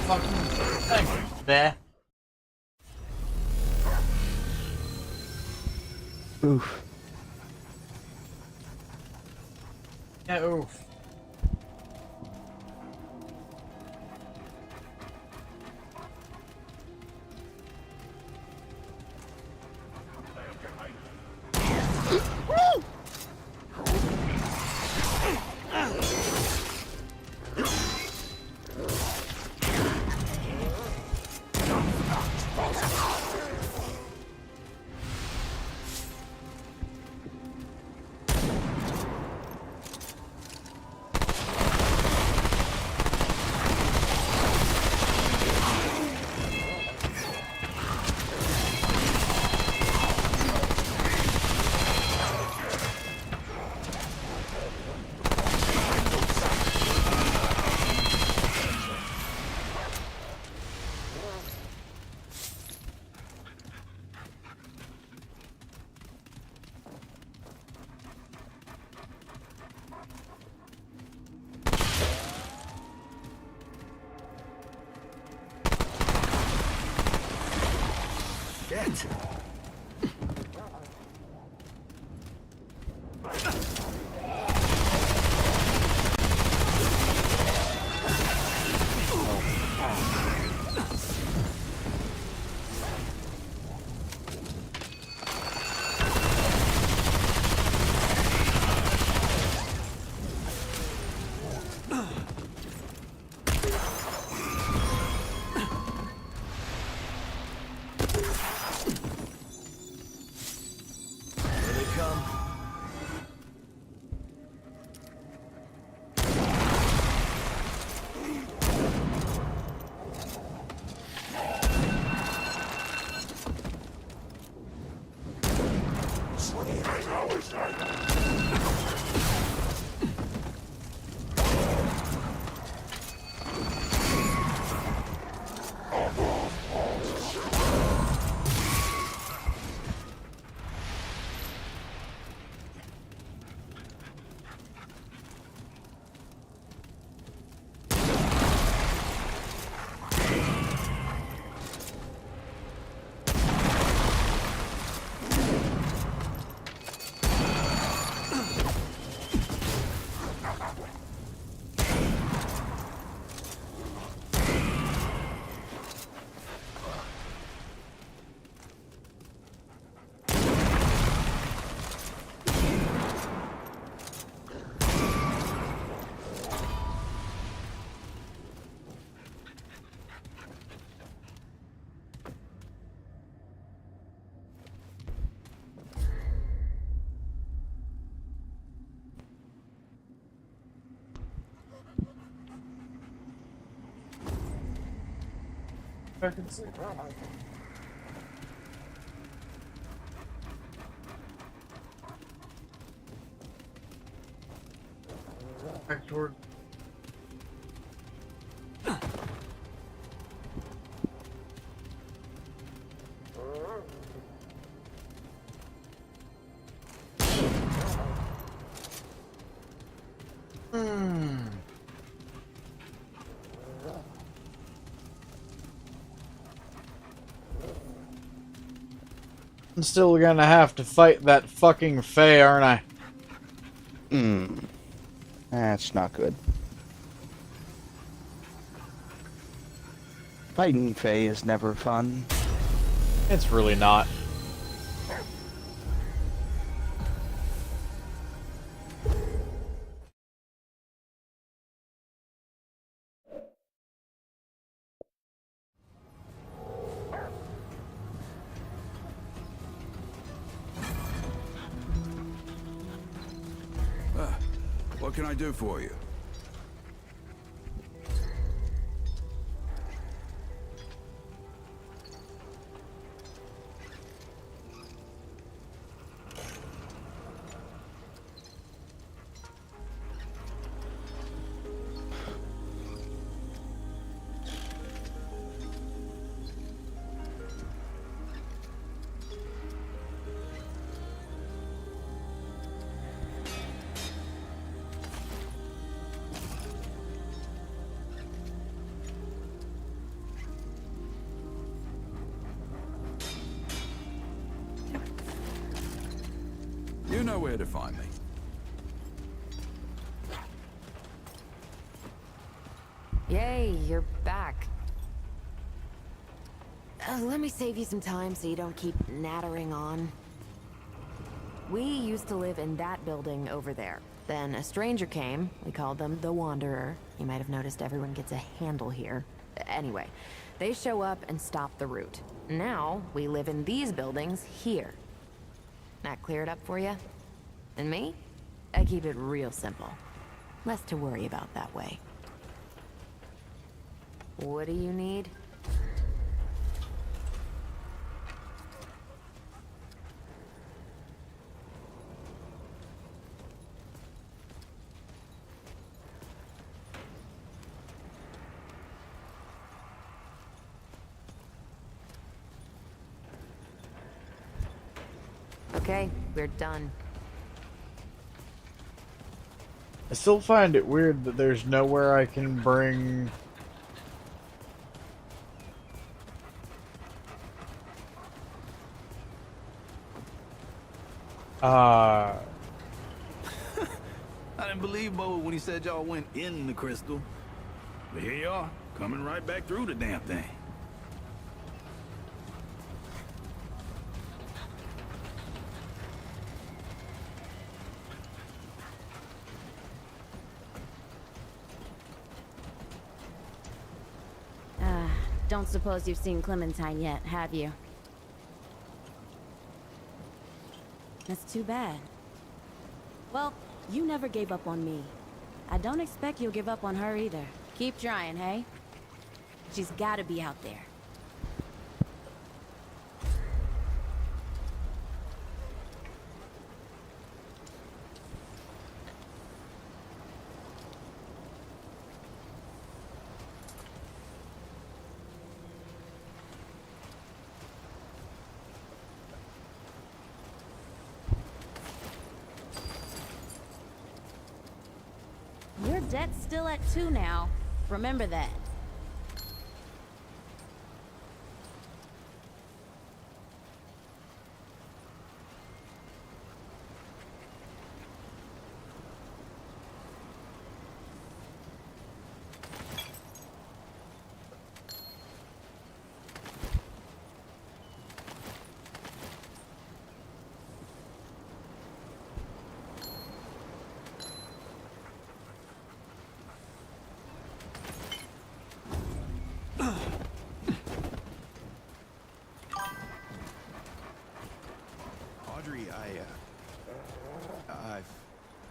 S1: fucking thing. There.
S3: Oof.
S1: Yeah, oof.
S6: Shit. Here they come.
S1: I can see. Back toward. I'm still gonna have to fight that fucking Fae, aren't I?
S3: That's not good. Fighting Fae is never fun.
S1: It's really not.
S8: What can I do for you?
S9: know where to find me.
S10: Yay, you're back. Let me save you some time so you don't keep nattering on. We used to live in that building over there. Then a stranger came. We called them the Wanderer. You might have noticed everyone gets a handle here. Anyway, they show up and stop the route. Now, we live in these buildings here. That clear it up for you? And me? I keep it real simple. Less to worry about that way. What do you need? Okay, we're done.
S1: I still find it weird that there's nowhere I can bring...
S9: I didn't believe Bo when he said y'all went in the crystal. But here you are, coming right back through the damn thing.
S11: Don't suppose you've seen Clementine yet, have you? That's too bad. Well, you never gave up on me. I don't expect you'll give up on her either. Keep trying, hey? She's gotta be out there. Your debt's still at 2 now. Remember that.
S12: I've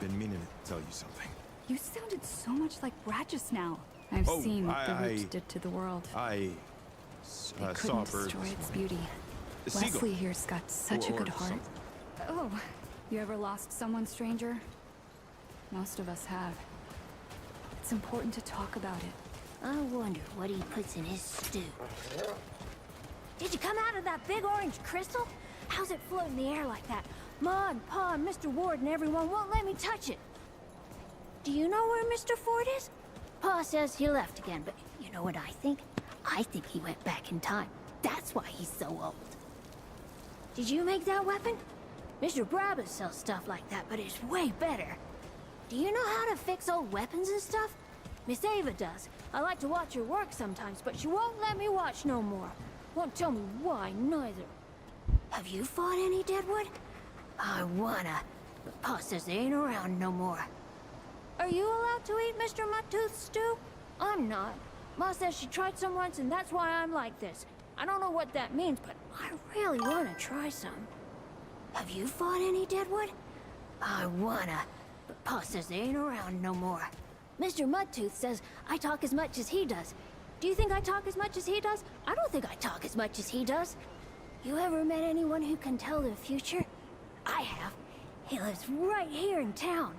S12: been meaning to tell you something.
S13: You sounded so much like Brad just now. I've seen what the roots did to the world.
S12: They
S13: couldn't
S12: saw a bird
S13: destroy
S12: this
S13: its
S12: morning.
S13: beauty.
S12: A seagull.
S13: Wesley here's got such a
S12: Or
S13: good heart.
S12: something.
S13: Oh, you ever lost someone, stranger? Most of us have. It's important to talk about it.
S11: I wonder what he puts in his stew. Did you come out of that big orange crystal? How's it float in the air like that? Ma and Pa and Mr. Ward and everyone won't let me touch it. Do you know where Mr. Ford is? Pa says he left again, but you know what I think? I think he went back in time. That's why he's so old. Did you make that weapon? Mr. Brabus sells stuff like that, but it's way better. Do you know how to fix old weapons and stuff? Miss Ava does. I like to watch her work sometimes, but she won't let me watch no more. Won't tell me why, neither. Have you fought any Deadwood? I wanna, but Pa says they ain't around no more. Are you allowed to eat Mr. Muttooth's stew? I'm not. Ma says she tried some once and that's why I'm like this. I don't know what that means, but I really wanna try some. Have you fought any Deadwood? I wanna, but Pa says they ain't around no more. Mr. Mudtooth says I talk as much as he does. Do you think I talk as much as he does? I don't think I talk as much as he does. You ever met anyone who can tell the future? I have. He lives right here in town.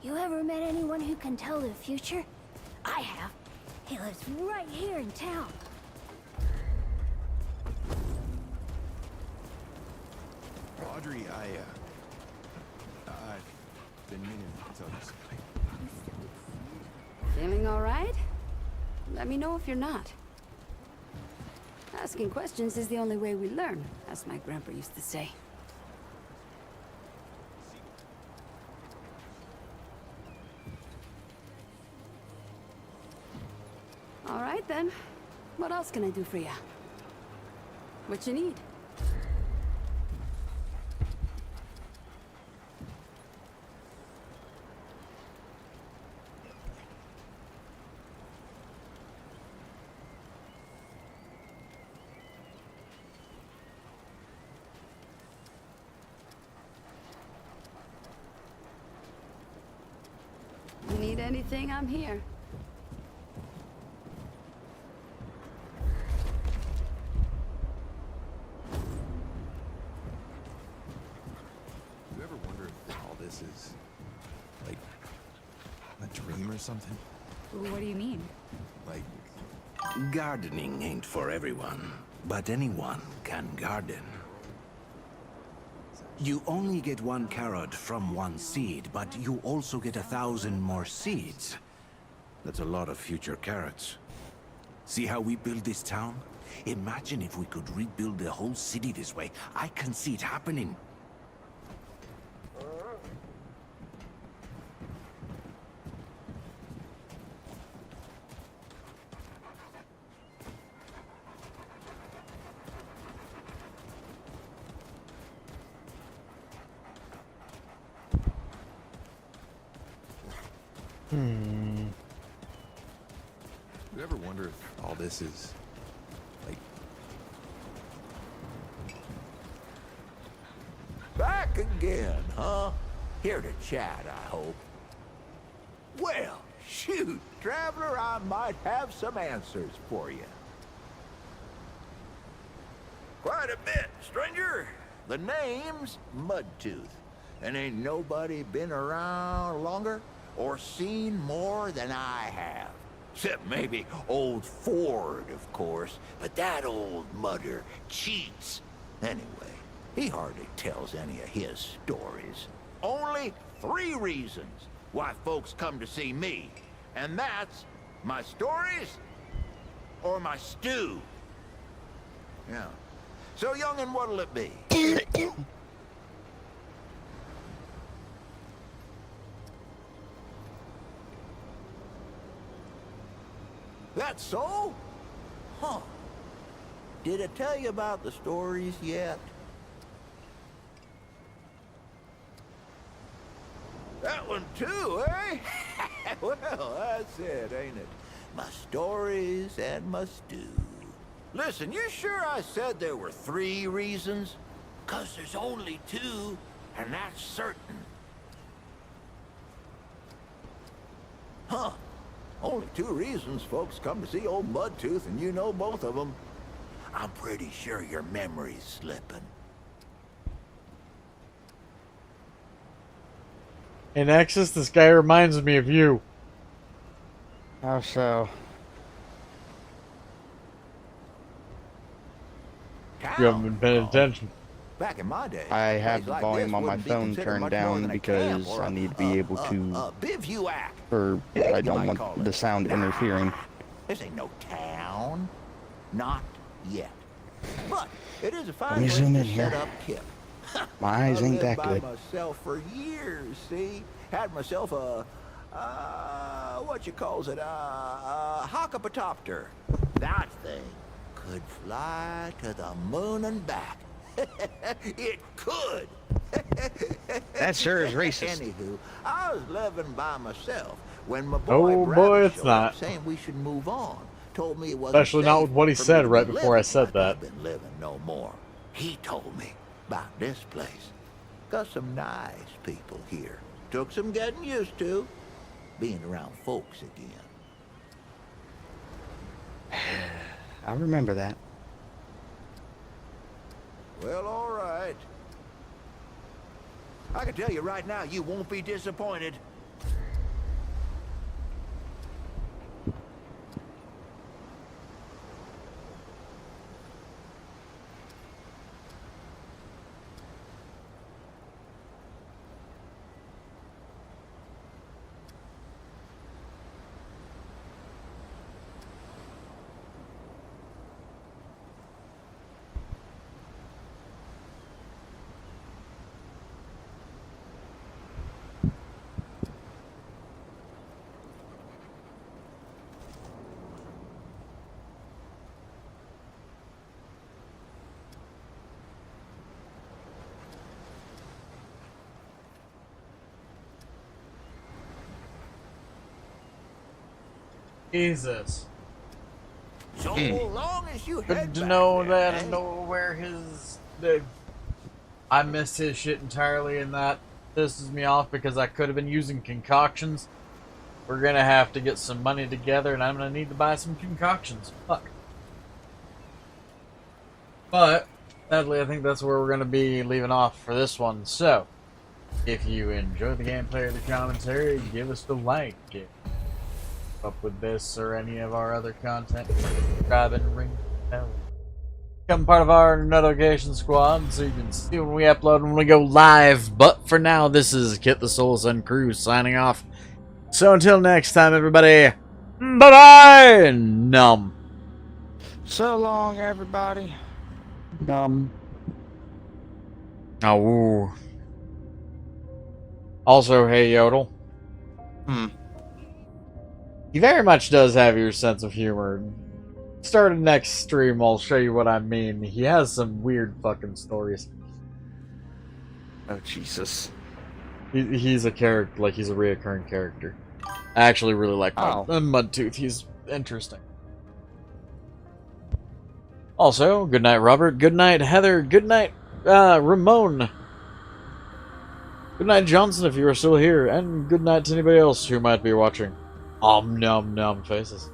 S11: You ever met anyone who can tell the future? I have. He lives right here in town.
S12: Audrey, I've been meaning to tell you something.
S14: Feeling all right? Let me know if you're not. Asking questions is the only way we learn, as my grandpa used to say. else can I do for ya? What you need? You need anything, I'm here.
S12: You ever wonder if all this is like a dream or something?
S13: What do you mean?
S12: Like,
S9: Gardening ain't for everyone, but anyone can garden. You only get one carrot from one seed, but you also get 1,000 more seeds. That's a lot of future carrots. See how we build this town? Imagine if we could rebuild the whole city this way. I can see it happening.
S12: you ever wonder if all this is like
S15: Back again, huh? Here to chat, I hope. Well, shoot, traveler, I might have some answers for you. Quite a bit, stranger. The name's Mudtooth, and ain't nobody been around longer or seen more than I have. Except maybe old Ford, of course, but that old mudder cheats. Anyway, he hardly tells any of his stories. Only 3 reasons why folks come to see me, and that's my stories or my stew. Yeah. So, youngin', what'll it be? That's so? Huh. Did I tell you about the stories yet? That one too, eh? Well, that's it, ain't it? My stories and my stew. Listen, you sure I said there were 3 reasons? 'Cause there's only 2, and that's certain. Huh. Only 2 reasons folks come to see old Mudtooth, and you know both of them. I'm pretty sure your memory's slipping.
S1: In Nexus, this guy reminds me of you.
S3: How so?
S1: You haven't been paying attention.
S15: Back in my day,
S3: I have
S15: place
S3: the
S15: like
S3: volume
S15: this
S3: on my
S15: wouldn't be
S3: phone
S15: considered
S3: turned
S15: much more
S3: down
S15: than a
S3: because
S15: camp or
S3: I need to be able to,
S15: bivouac.
S3: or I don't want the sound interfering.
S15: This ain't no town. Not yet. But it is a fine
S3: Let me
S15: place
S3: zoom
S15: to
S3: in
S15: set
S3: here.
S15: up camp.
S3: My eyes ain't that
S15: I
S3: good.
S15: lived by myself for years, see? Had myself a, what you calls it, a hockapatopter. That thing could fly to the moon and back. It could.
S3: That sure is racist.
S15: Anywho, I was living by myself when my boy
S1: Oh
S15: Brother
S1: boy, it's
S15: showed up
S1: not.
S15: saying we should move on. Told me it wasn't
S1: Especially not
S15: safe
S1: with what he
S15: for me
S1: said
S15: to
S1: right
S15: be
S1: before I
S15: living
S1: said
S15: like
S1: that.
S15: I've been living no more. He told me about this place. Got some nice people here. Took some getting used to, being around folks again.
S3: I remember that.
S15: Well, all right. I can tell you right now, you won't be disappointed.
S1: Jesus.
S15: So long as you
S1: Good
S15: head
S1: to
S15: back
S1: know
S15: there,
S1: that
S15: eh?
S1: and know where his... I missed his shit entirely, and that pisses me off because I could have been using concoctions. We're gonna have to get some money together, and I'm gonna need to buy some concoctions. Fuck. But, sadly, I think that's where we're gonna be leaving off for this one. So, if you enjoy the gameplay or the commentary, give us the like. If up with this or any of our other content, subscribe and ring the bell. Become part of our notification squad so you can see when we upload and when we go live. But for now, this is Kitthesoulless and crew signing off. So until next time, everybody, bye-bye! Numb.
S3: So long, everybody.
S1: Oh. Also, hey, Yodel. He very much does have your sense of humor. Start a next stream, I'll show you what I mean. He has some weird fucking stories.
S3: Oh, Jesus.
S1: He's a character, like he's a reoccurring character. I actually really like Mudtooth. He's interesting. Also, good night, Robert. Good night, Heather. Good night, Ramon. Good night, Johnson, if you are still here. And good night to anybody else who might be watching. Nom nom faces.